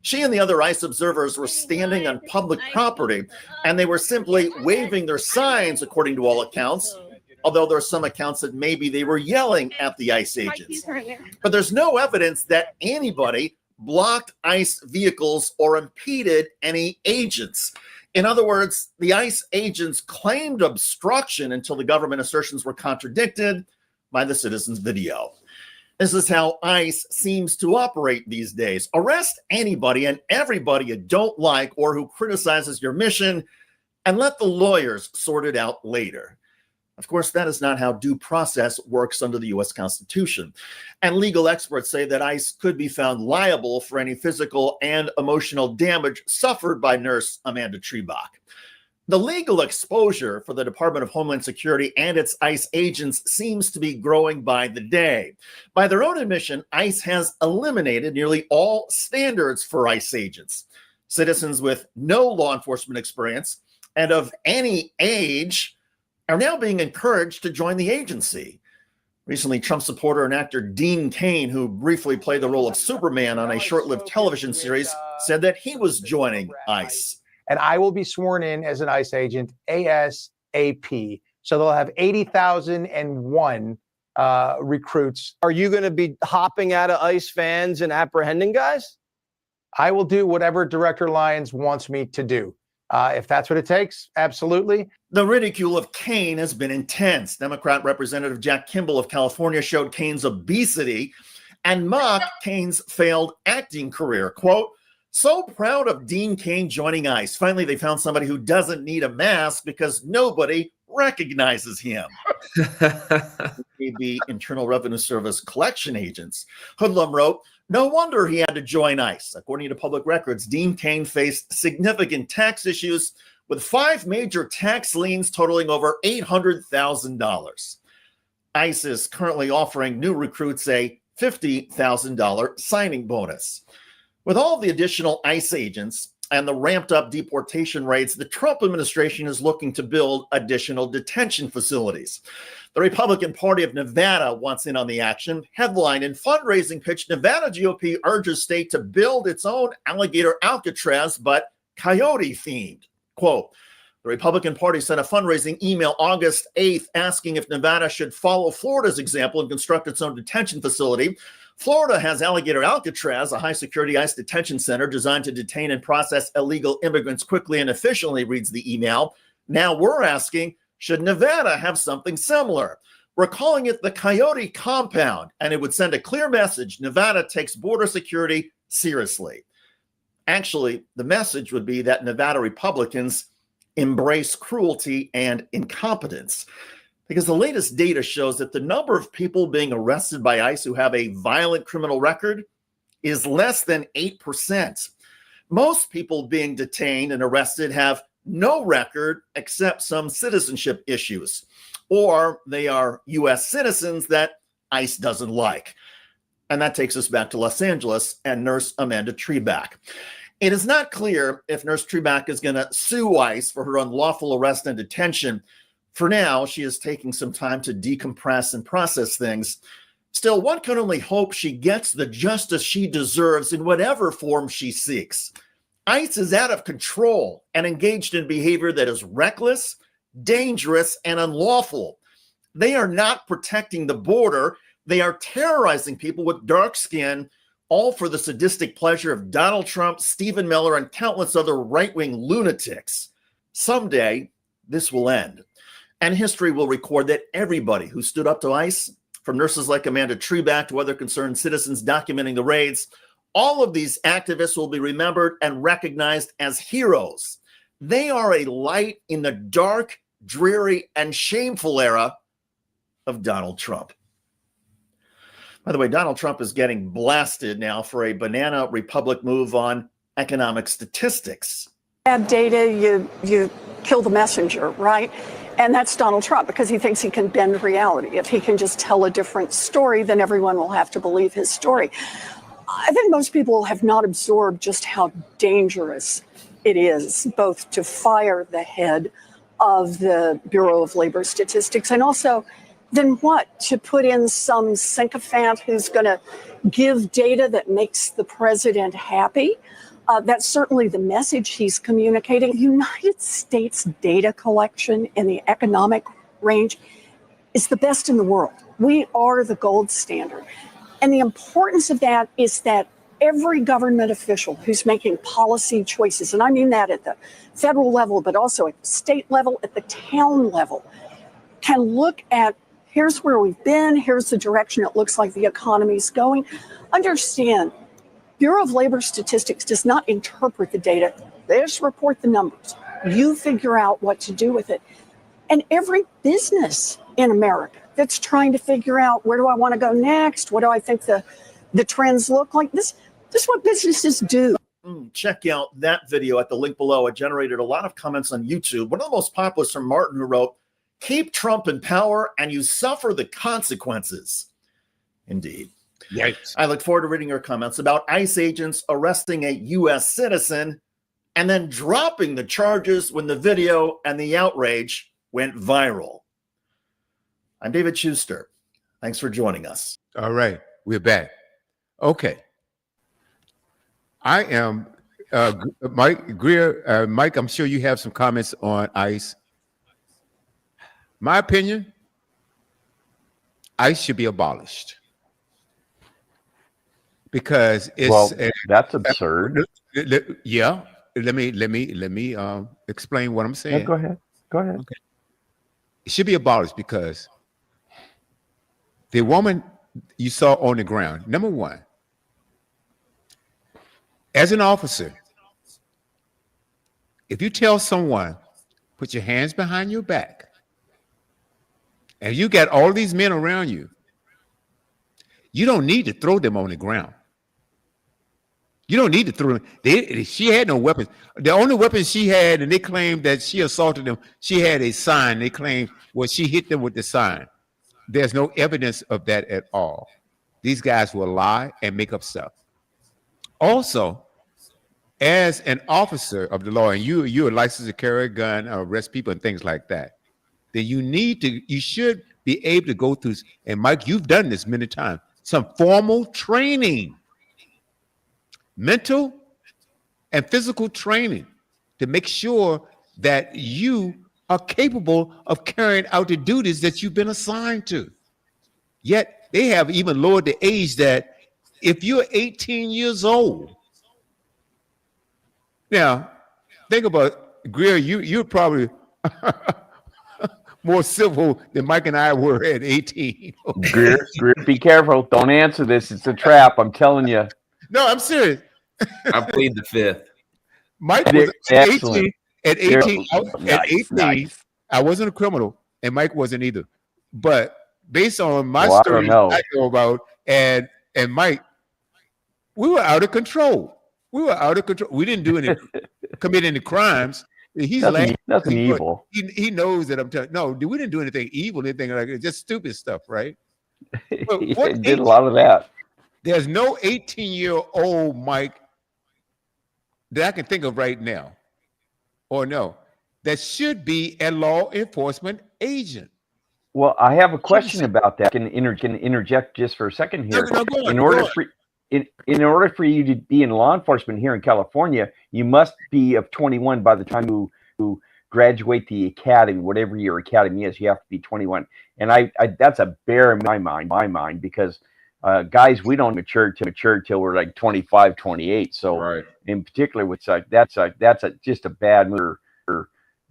She and the other ICE observers were standing on public property, and they were simply waving their signs, according to all accounts, although there are some accounts that maybe they were yelling at the ICE agents. But there's no evidence that anybody blocked ICE vehicles or impeded any agents. In other words, the ICE agents claimed obstruction until the government assertions were contradicted by the citizens' video. This is how ICE seems to operate these days. Arrest anybody and everybody you don't like or who criticizes your mission, and let the lawyers sort it out later. Of course, that is not how due process works under the U.S. Constitution. And legal experts say that ICE could be found liable for any physical and emotional damage suffered by Nurse Amanda Trebach. The legal exposure for the Department of Homeland Security and its ICE agents seems to be growing by the day. By their own admission, ICE has eliminated nearly all standards for ICE agents. Citizens with no law enforcement experience and of any age are now being encouraged to join the agency. Recently, Trump supporter and actor Dean Cain, who briefly played the role of Superman on a short-lived television series, said that he was joining ICE. And I will be sworn in as an ICE agent ASAP. So they'll have 80,001 recruits. Are you going to be hopping out of ICE vans and apprehending guys? I will do whatever Director Lyons wants me to do. If that's what it takes, absolutely. The ridicule of Cain has been intense. Democrat Representative Jack Kimball of California showed Cain's obesity and mocked Cain's failed acting career. Quote, "So proud of Dean Cain joining ICE. Finally, they found somebody who doesn't need a mask because nobody recognizes him." Maybe Internal Revenue Service collection agents. Hoodlum wrote, "No wonder he had to join ICE. According to public records, Dean Cain faced significant tax issues with 5 major tax liens totaling over $800,000. ICE is currently offering new recruits a $50,000 signing bonus. With all the additional ICE agents and the ramped up deportation rates, the Trump administration is looking to build additional detention facilities. The Republican Party of Nevada wants in on the action. Headline in fundraising pitch, Nevada GOP urges state to build its own alligator Alcatraz, but coyote themed. Quote, the Republican Party sent a fundraising email August 8th asking if Nevada should follow Florida's example and construct its own detention facility. Florida has Alligator Alcatraz, a high-security ICE detention center designed to detain and process illegal immigrants quickly and efficiently, reads the email. Now we're asking, should Nevada have something similar? We're calling it the Coyote Compound, and it would send a clear message. Nevada takes border security seriously. Actually, the message would be that Nevada Republicans embrace cruelty and incompetence, because the latest data shows that the number of people being arrested by ICE who have a violent criminal record is less than 8%. Most people being detained and arrested have no record except some citizenship issues, or they are U.S. citizens that ICE doesn't like. And that takes us back to Los Angeles and Nurse Amanda Trebach. It is not clear if Nurse Trebach is going to sue ICE for her unlawful arrest and detention. For now, she is taking some time to decompress and process things. Still, one can only hope she gets the justice she deserves in whatever form she seeks. ICE is out of control and engaged in behavior that is reckless, dangerous, and unlawful. They are not protecting the border. They are terrorizing people with dark skin all for the sadistic pleasure of Donald Trump, Stephen Miller, and countless other right-wing lunatics. Someday, this will end, and history will record that everybody who stood up to ICE, from nurses like Amanda Treback to other concerned citizens documenting the raids, all of these activists will be remembered and recognized as heroes. They are a light in the dark, dreary, and shameful era of Donald Trump. By the way, Donald Trump is getting blasted now for a banana republic move on economic statistics. Bad data, you kill the messenger, right? And that's Donald Trump, because he thinks he can bend reality. If he can just tell a different story, then everyone will have to believe his story. I think most people have not absorbed just how dangerous it is, both to fire the head of the Bureau of Labor Statistics and also then what? To put in some sycophant who's going to give data that makes the president happy? That's certainly the message he's communicating. United States data collection in the economic range is the best in the world. We are the gold standard. And the importance of that is that every government official who's making policy choices, and I mean that at the federal level, but also at the state level, at the town level, can look at here's where we've been, here's the direction it looks like the economy's going. Understand, Bureau of Labor Statistics does not interpret the data. They just report the numbers. You figure out what to do with it. And every business in America that's trying to figure out where do I want to go next? What do I think the trends look like? This is what businesses do. Check out that video at the link below. It generated a lot of comments on YouTube. One of the most popular is from Martin, who wrote, "Keep Trump in power and you suffer the consequences." Indeed. Yikes. I look forward to reading your comments about ICE agents arresting a U.S. citizen and then dropping the charges when the video and the outrage went viral. I'm David Schuster. Thanks for joining us. All right, we're back. Okay. I am Mike Greer. Mike, I'm sure you have some comments on ICE. My opinion, ICE should be abolished because it's that's absurd. Yeah, let me explain what I'm saying. Yeah, go ahead. Okay. It should be abolished because the woman you saw on the ground, number one, as an officer, if you tell someone, put your hands behind your back, and you got all these men around you, you don't need to throw them on the ground. You don't need to throw them. She had no weapons. The only weapons she had, and they claimed that she assaulted them, she had a sign. They claimed, well, she hit them with the sign. There's no evidence of that at all. These guys will lie and make up stuff. Also, as an officer of the law, and you're licensed to carry a gun, or arrest people and things like that, then you should be able to go through, and Mike, you've done this many times, some formal training, mental and physical training, to make sure that you are capable of carrying out the duties that you've been assigned to. Yet they have even lowered the age that if you're 18 years old, now think about, Greer, you're probably more civil than Mike and I were at 18. Okay? Greer, be careful. Don't answer this. It's a trap. I'm telling you. No, I'm serious. I plead the fifth. Mike was Excellent. 18. At 18, Nice. I wasn't a criminal, and Mike wasn't either. But based on my Well, I story don't know. I know about, and Mike, we were out of control. We were out of control. We didn't do any commit any crimes. He's Nothing laughing. evil. He knows that I'm telling. No, we didn't do anything evil, anything like that. Just stupid stuff, right? But He what did a lot of that. There's no 18-year-old Mike that I can think of right now, or no, that should be a law enforcement agent. Well, I have a question about that. Can interject just for a second here. No, go on, In order for you to be in law enforcement here in California, you must be of 21 by the time you graduate the academy, whatever your academy is. You have to be 21, and I that's a bear in my mind because guys, we don't mature till we're like 25, 28. So Right. in particular with that's just a bad move.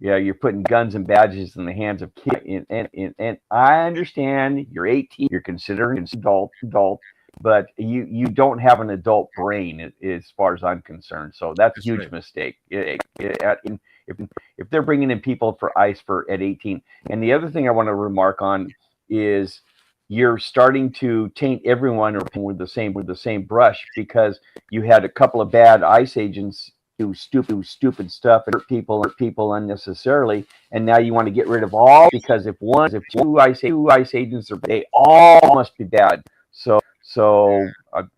Yeah, you're putting guns and badges in the hands of kids. And I understand you're 18, you're considering an adult, but you don't have an adult brain as far as I'm concerned. So that's a huge mistake. If they're bringing in people for ICE at 18. And the other thing I want to remark on is you're starting to taint everyone with the same brush, because you had a couple of bad ICE agents do stupid stuff and hurt people unnecessarily, and now you want to get rid of all because if two ICE agents are, they all must be bad. So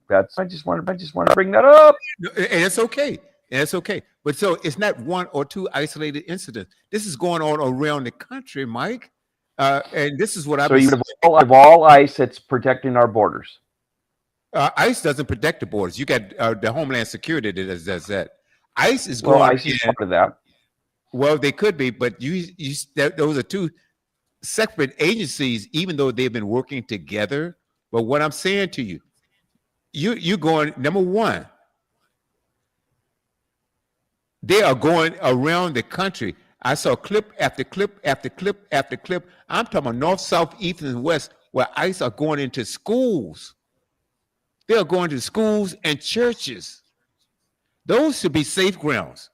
that's I just want to bring that up. And it's okay. And it's okay. But so it's not one or two isolated incidents. This is going on around the country, Mike. And this is what I. So you have all ICE that's protecting our borders. ICE doesn't protect the borders. You got the Homeland Security that does that. ICE is well, going. ICE is part of that. Well, they could be, but those are two separate agencies, even though they've been working together. But what I'm saying to you, you're going, number one, they are going around the country. I saw clip after clip after clip after clip. I'm talking about north, south, east, and west, where ICE are going into schools. They are going to schools and churches. Those should be safe grounds.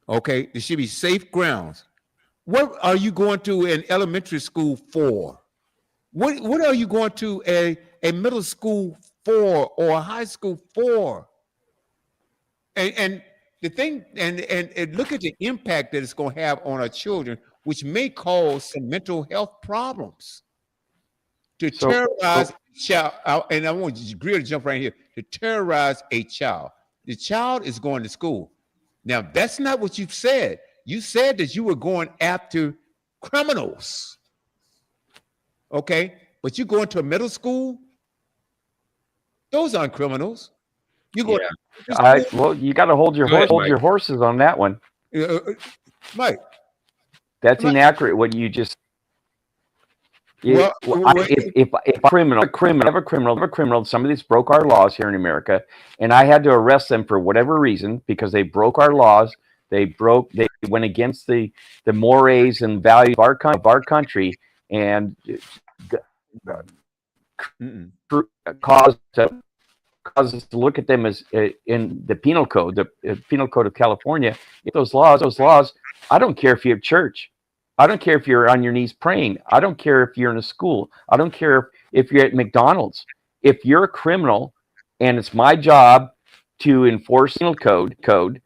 Okay, they should be safe grounds. What are you going to an elementary school for? What are you going to a middle school for or a high school for? And the thing, and look at the impact that it's going to have on our children, which may cause some mental health problems. To terrorize a child, and I want Greer to jump right here, to terrorize a child. The child is going to school. Now, that's not what you've said. You said that you were going after criminals. Okay? But you going to a middle school? Those aren't criminals. You go. Well, you got to hold your horses on that one. Mike. That's inaccurate. What you just. If a criminal, somebody that's broke our laws here in America, and I had to arrest them for whatever reason because they broke our laws, they went against the mores and values of our country, and caused us to look at them as in the penal code, the penal code of California. Those laws. I don't care if you have church. I don't care if you're on your knees praying. I don't care if you're in a school. I don't care if you're at McDonald's. If you're a criminal and it's my job to enforce penal code,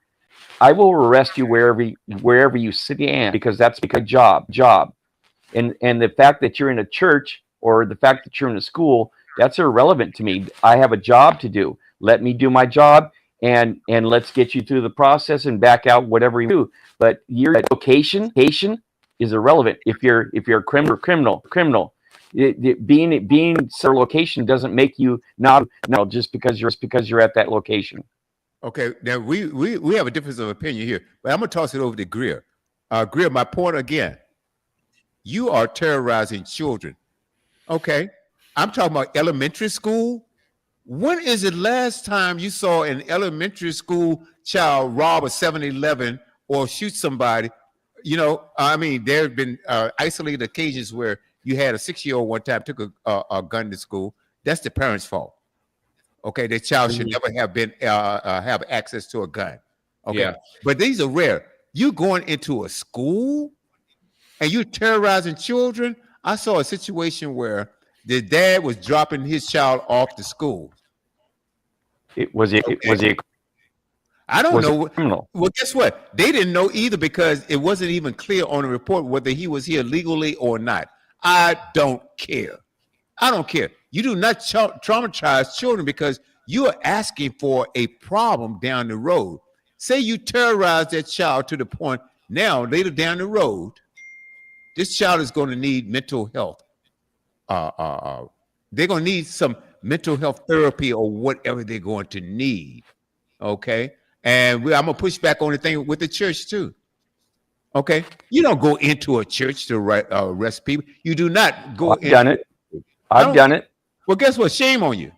I will arrest you wherever you stand, because that's my job. And the fact that you're in a church or the fact that you're in a school, that's irrelevant to me. I have a job to do. Let me do my job, and let's get you through the process and back out whatever you do. But your location is irrelevant. If you're a criminal, being a location doesn't make you not just because you're at that location. Okay, now we have a difference of opinion here, but I'm gonna toss it over to Greer. Greer, my point again, you are terrorizing children. Okay, I'm talking about elementary school. When is the last time you saw an elementary school child rob a 7-Eleven or shoot somebody? You know, I mean, there have been isolated occasions where you had a 6-year-old one time took a gun to school. That's the parents' fault. Okay, the child should never have been have access to a gun. Okay, Yeah. But these are rare. You going into a school and you terrorizing children. I saw a situation where the dad was dropping his child off to school. Was he? I don't know. Criminal? Well, guess what? They didn't know either because it wasn't even clear on the report whether he was here legally or not. I don't care. I don't care. You do not traumatize children because you are asking for a problem down the road. Say you terrorize that child to the point now, later down the road, this child is going to need mental health. They're going to need some mental health therapy or whatever they're going to need. Okay. And I'm going to push back on the thing with the church too. Okay. You don't go into a church to arrest people. You do not go. I've done it. I've done it. Well, guess what? Shame on you.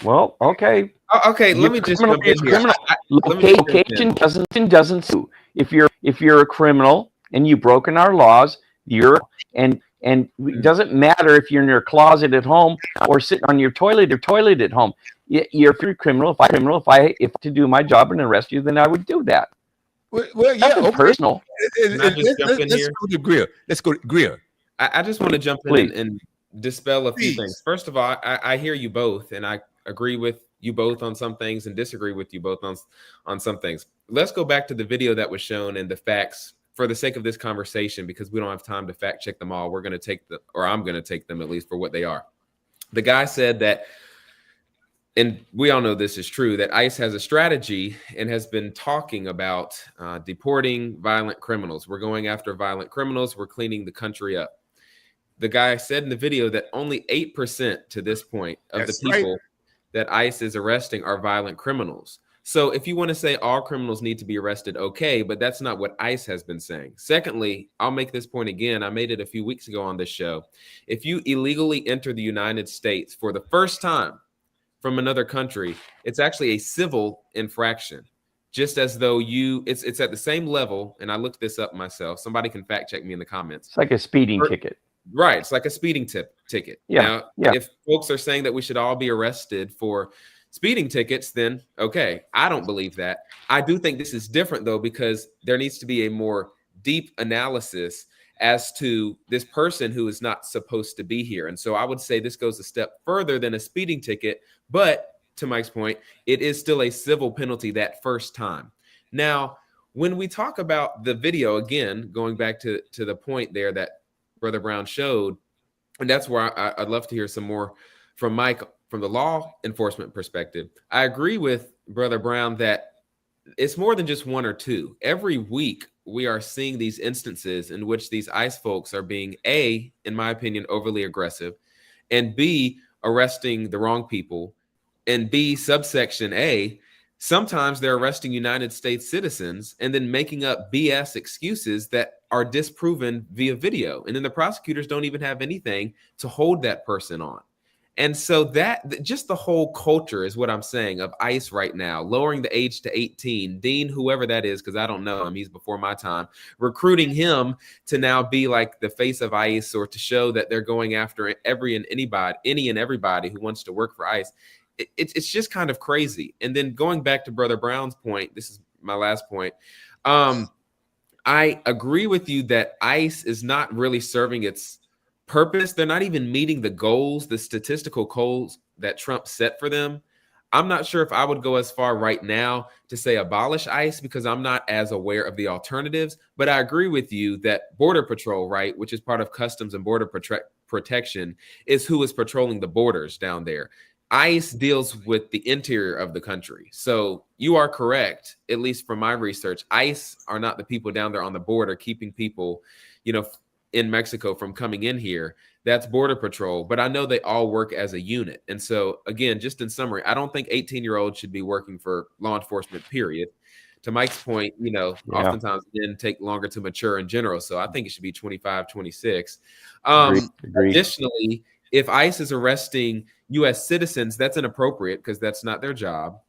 Well, okay. Okay, let me just jump in here. Location doesn't sue. If you're a criminal and you've broken our laws, and it doesn't matter if you're in your closet at home or sitting on your toilet at home. You're a criminal. If to do my job and arrest you, then I would do that. Well, yeah, Nothing personal. Let's go to Greer. I just want to jump in and dispel a few things. First of all, I hear you both, and I agree with you both on some things and disagree with you both on some things. Let's go back to the video that was shown and the facts for the sake of this conversation, because we don't have time to fact check them all. I'm going to take them at least for what they are. The guy said that, and we all know this is true, that ICE has a strategy and has been talking about deporting violent criminals. We're going after violent criminals. We're cleaning the country up. The guy said in the video that only 8% to this point of the people that ICE is arresting are violent criminals. So if you want to say all criminals need to be arrested, okay, but that's not what ICE has been saying. Secondly, I'll make this point again. I made it a few weeks ago on this show. If you illegally enter the United States for the first time from another country, it's actually a civil infraction, just as though it's at the same level. And I looked this up myself. Somebody can fact check me in the comments. It's like a speeding ticket. Right. It's like a speeding ticket. Yeah. Now, if folks are saying that we should all be arrested for speeding tickets, then okay, I don't believe that. I do think this is different though, because there needs to be a more deep analysis as to this person who is not supposed to be here. And so I would say this goes a step further than a speeding ticket, but to Mike's point, it is still a civil penalty that first time. Now, when we talk about the video, again, going back to the point there that Brother Brown showed, and that's where I'd love to hear some more from Mike from the law enforcement perspective. I agree with Brother Brown that it's more than just one or two. Every week, we are seeing these instances in which these ICE folks are being, A, in my opinion, overly aggressive, and B, arresting the wrong people, and B, subsection A, sometimes they're arresting United States citizens and then making up BS excuses that are disproven via video. And then the prosecutors don't even have anything to hold that person on. And so that just the whole culture is what I'm saying of ICE right now, lowering the age to 18, Dean, whoever that is, because I don't know him, he's before my time, recruiting him to now be like the face of ICE or to show that they're going after any and everybody who wants to work for ICE. It's just kind of crazy. And then going back to Brother Brown's point, this is my last point. I agree with you that ICE is not really serving its purpose. They're not even meeting the goals, the statistical goals that Trump set for them. I'm not sure if I would go as far right now to say abolish ICE, because I'm not as aware of the alternatives. But I agree with you that Border Patrol, right, which is part of Customs and Border Protection, is who is patrolling the borders down there. ICE deals with the interior of the country. So you are correct, at least from my research. ICE are not the people down there on the border keeping people, in Mexico from coming in here. That's Border Patrol. But I know they all work as a unit. And so, again, just in summary, I don't think 18-year-olds should be working for law enforcement, period. To Mike's point, oftentimes men take longer to mature in general. So I think it should be 25, 26. Agreed. Additionally, if ICE is arresting U.S. citizens, that's inappropriate because that's not their job.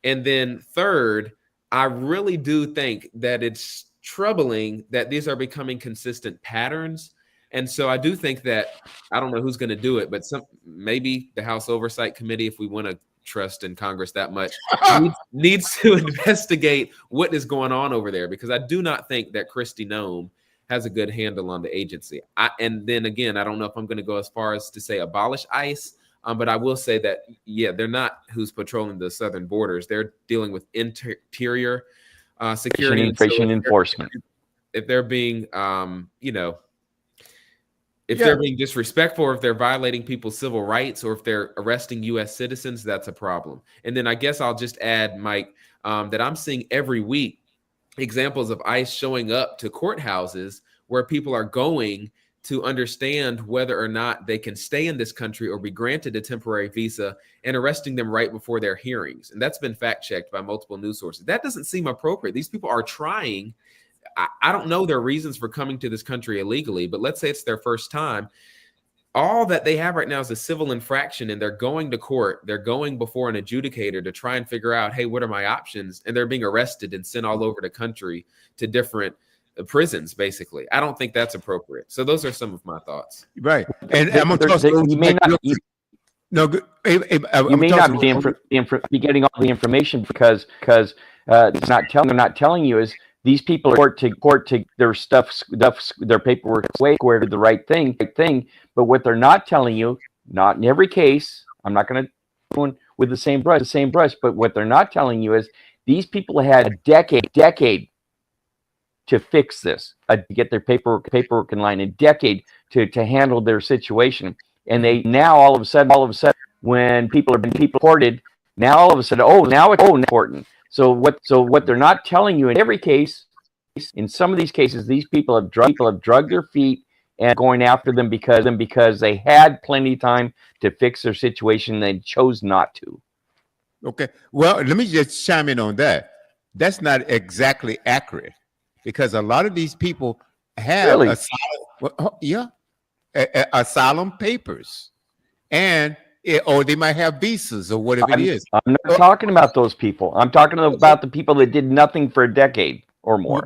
And then third, I really do think that it's troubling that these are becoming consistent patterns. And so I do think that, I don't know who's going to do it, but maybe the House Oversight Committee, if we want to trust in Congress that much, needs to investigate what is going on over there, because I do not think that Kristi Noem has a good handle on the agency. And then again, I don't know if I'm going to go as far as to say abolish ICE, but I will say that, they're not who's patrolling the southern borders. They're dealing with interior security, immigration enforcement. If they're being, if they're being disrespectful, or if they're violating people's civil rights, or if they're arresting U.S. citizens, that's a problem. And then I guess I'll just add, Mike, that I'm seeing every week examples of ICE showing up to courthouses where people are going to understand whether or not they can stay in this country or be granted a temporary visa, and arresting them right before their hearings. And that's been fact-checked by multiple news sources. That doesn't seem appropriate. These people are trying. I don't know their reasons for coming to this country illegally, but let's say it's their first time. all that they have right now is a civil infraction, and they're going to court. They're going before an adjudicator to try and figure out, hey, what are my options? And they're being arrested and sent all over the country to different prisons, basically. I don't think that's appropriate. So those are some of my thoughts. Right. And I'm going to toss you may not. You may not be getting all the information because they're not telling you is these people are court to their their paperwork away square to the right thing. But what they're not telling you, not in every case, I'm not going to go with the same brush, but what they're not telling you is these people had a decade to fix this, to get their paperwork in line, a decade to handle their situation. And they now all of a sudden, when people are being deported, now all of a sudden, now it's important. So what they're not telling you in every case, in some of these cases, these people have drugged their feet and going after them because they had plenty of time to fix their situation. They chose not to. Okay. Well, let me just chime in on that. That's not exactly accurate because a lot of these people have asylum papers, and or they might have visas or whatever it is. I'm not talking about those people. I'm talking about the people that did nothing for a decade or more.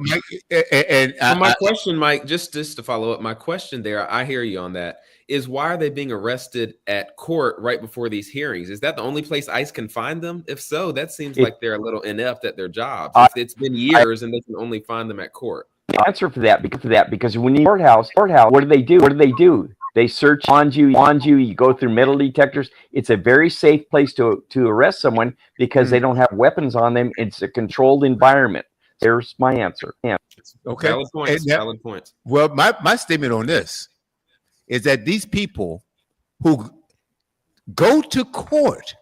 My question, Mike, just to follow up, my question there, I hear you on that, is why are they being arrested at court right before these hearings? Is that the only place ICE can find them? If so, that seems like they're a little inept at their jobs. It's been years and they can only find them at court. Answer for that because when you courthouse, what do they do? They search on you. You go through metal detectors. It's a very safe place to arrest someone because they don't have weapons on them. It's a controlled environment. There's my answer. Yeah. Okay. Valid points. Well, my statement on this is that these people who go to court,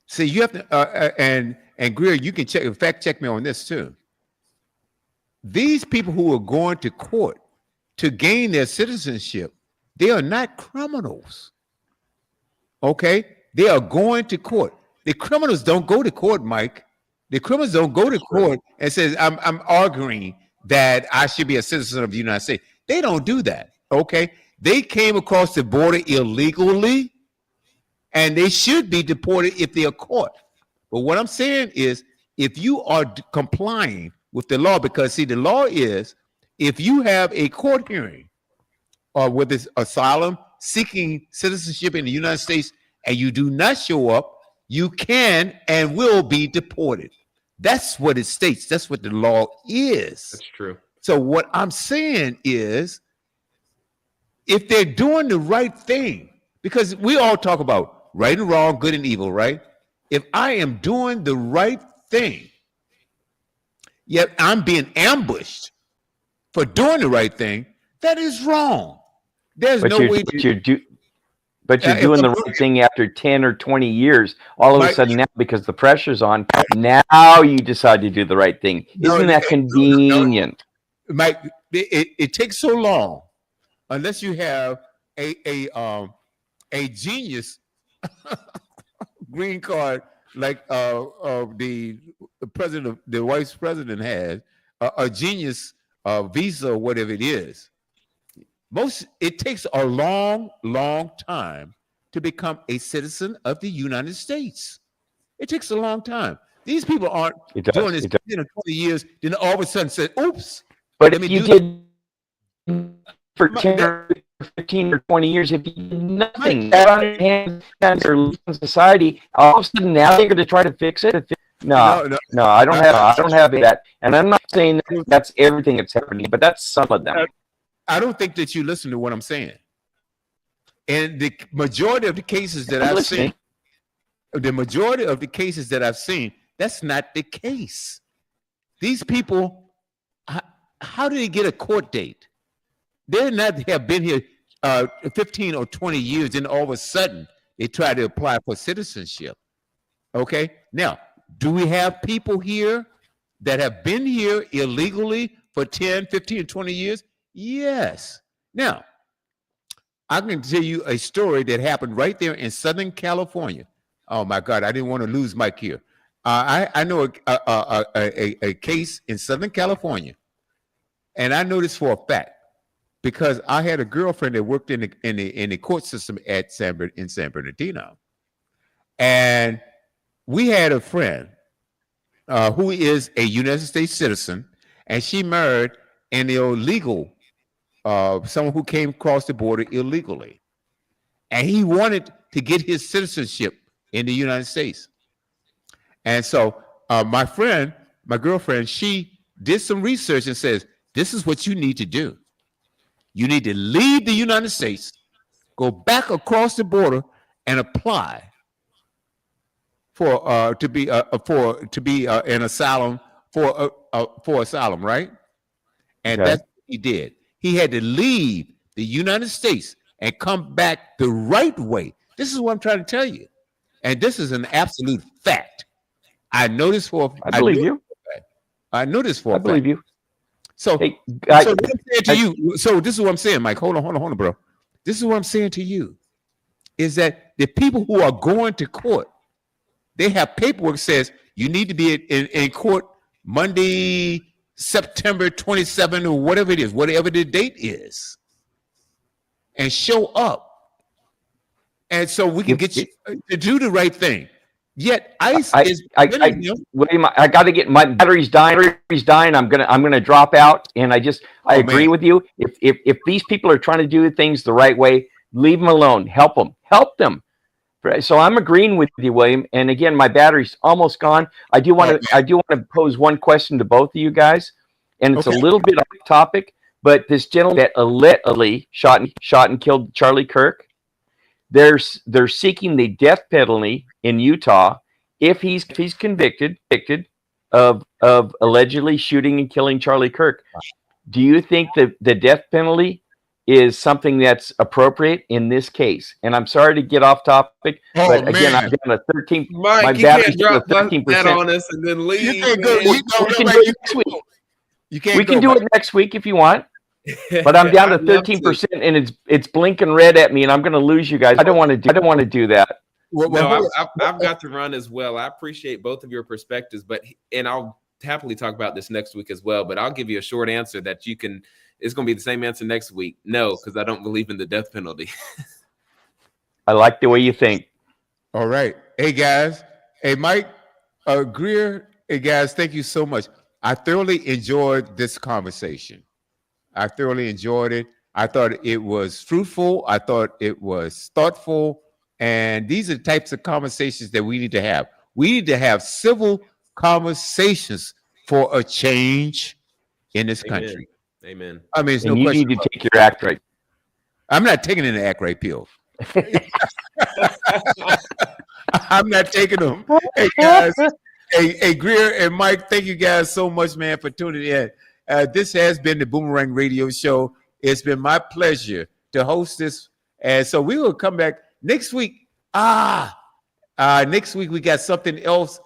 see, you have to, and Greer, you can fact check me on this too. These people who are going to court to gain their citizenship, they are not criminals. Okay? They are going to court. The criminals don't go to court, Mike. The criminals don't go to court and says, I'm arguing that I should be a citizen of the United States. They don't do that. Okay? They came across the border illegally, and they should be deported if they are caught. But what I'm saying is, if you are complying with the law, because see, the law is if you have a court hearing or with this asylum seeking citizenship in the United States and you do not show up, you can and will be deported. That's what it states. That's what the law is. That's true. So what I'm saying is, if they're doing the right thing, because we all talk about right and wrong, good and evil, right? If I am doing the right thing, yet I'm being ambushed for doing the right thing, that is wrong. There's no way you're doing the right thing after 10 or 20 years. All of a sudden now, because the pressure's on, now you decide to do the right thing. Isn't that convenient? Mike, it takes so long unless you have a genius green card like the president, the vice president has, a genius visa or whatever it is. It takes a long time to become a citizen of the United States. It takes a long time. These people aren't doing this 10 or 20 years, then all of a sudden say, oops. But if you did for 10 or 15 or 20 years, if you did nothing, in society, all of a sudden now they're going to try to fix it. No, I don't have that. And I'm not saying that's everything that's happening, but that's some of them. I don't think that you listen to what I'm saying. And the majority of the cases that I've seen, that's not the case. These people, how do they get a court date? They're not have been here 15 or 20 years, and all of a sudden they try to apply for citizenship. Okay? Now, do we have people here that have been here illegally for 10, 15, or 20 years? Yes. Now, I can tell you a story that happened right there in Southern California. Oh my God, I didn't want to lose Mike here. I know a case in Southern California, and I know this for a fact because I had a girlfriend that worked in the court system in San Bernardino, and we had a friend who is a United States citizen, and she married an illegal, someone who came across the border illegally, and he wanted to get his citizenship in the United States. And so my girlfriend, she did some research and says, this is what you need to do. You need to leave the United States, go back across the border, and apply to be an asylum for asylum, right? And Okay. that's what he did. He had to leave the United States and come back the right way. This is what I'm trying to tell you, and this is an absolute fact. I know this for. I believe you. I know this for. I believe you. So, Hey, so what I'm saying to you. So this is what I'm saying, Mike. Hold on, bro. This is what I'm saying to you, is that the people who are going to court, they have paperwork says you need to be in court Monday, September 27 or whatever it is, whatever the date is, and show up. And so we can get you to do the right thing. Yet ICE is William, I got to get my battery's dying. I'm gonna drop out, and I agree with you. If these people are trying to do things the right way, leave them alone. Help them. So I'm agreeing with you, William. And again, my battery's almost gone. I do want to pose one question to both of you guys, and it's a little bit off topic. But this gentleman that allegedly shot and killed Charlie Kirk, they're seeking the death penalty in Utah if he's convicted of allegedly shooting and killing Charlie Kirk. Do you think that the death penalty is something that's appropriate in this case? And I'm sorry to get off topic, but again, I'm down to 13. Mike, my you battery's can't down to drop 13%. that on us and then leave. You can't go. We can do it next week if you want. But I'm down to 13%, and it's blinking red at me, and I'm going to lose you guys. I don't want to do that. No, I've got to run as well. I appreciate both of your perspectives, and I'll happily talk about this next week as well. But I'll give you a short answer that you can. It's going to be the same answer next week. No, because I don't believe in the death penalty. I like the way you think. All right. Hey, guys. Hey, Mike, Greer. Hey, guys, thank you so much. I thoroughly enjoyed this conversation. I thoroughly enjoyed it. I thought it was fruitful. I thought it was thoughtful. And these are the types of conversations that we need to have. We need to have civil conversations for a change in this country. Amen. I mean, it's no you question. need to take your act right. I'm not taking any act right pills. I'm not taking them. Hey, guys. Hey, Greer and Mike, thank you guys so much, man, for tuning in. This has been the Boomerang Radio Show. It's been my pleasure to host this. And so we will come back next week. Next week we got something else.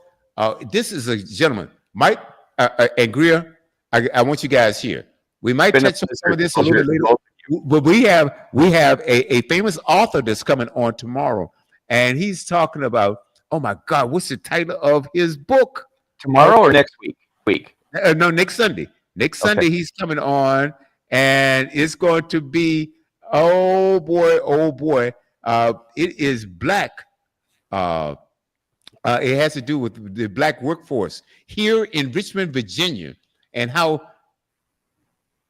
This is a gentleman, Mike and Greer. I want you guys here. We might touch on some of this a little bit later. But we have a famous author that's coming on tomorrow, and he's talking about, oh my God, what's the title of his book? Tomorrow or next week? No, next Sunday. Next Sunday he's coming on, and it's going to be, oh boy. It is black. It has to do with the black workforce here in Richmond, Virginia, and how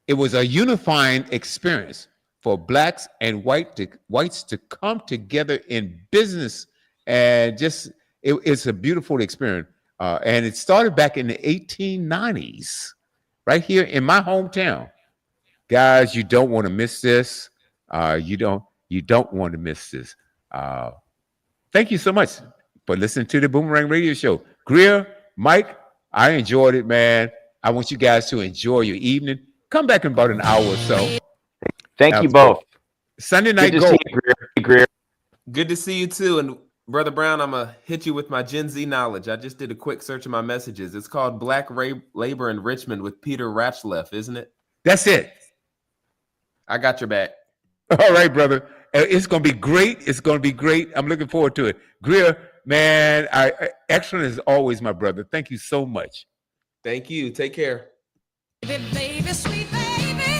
it was a unifying experience for blacks and whites to come together in business, and it's a beautiful experience. And it started back in the 1890s, right here in my hometown. Guys, you don't want to miss this. You don't want to miss this. Thank you so much for listening to the Boomerang Radio Show. Greer, Mike, I enjoyed it, man. I want you guys to enjoy your evening. Come back in about an hour or so. Thank you both. Sunday night Good to go. see you, Greer. Good to see you too. And Brother Brown, I'm going to hit you with my Gen Z knowledge. I just did a quick search of my messages. It's called Black Labor in Richmond with Peter Ratchleff, isn't it? That's it. I got your back. All right, brother. It's going to be great. It's going to be great. I'm looking forward to it. Greer, man, excellent as always, my brother. Thank you so much. Thank you. Take care. Baby, sweet baby.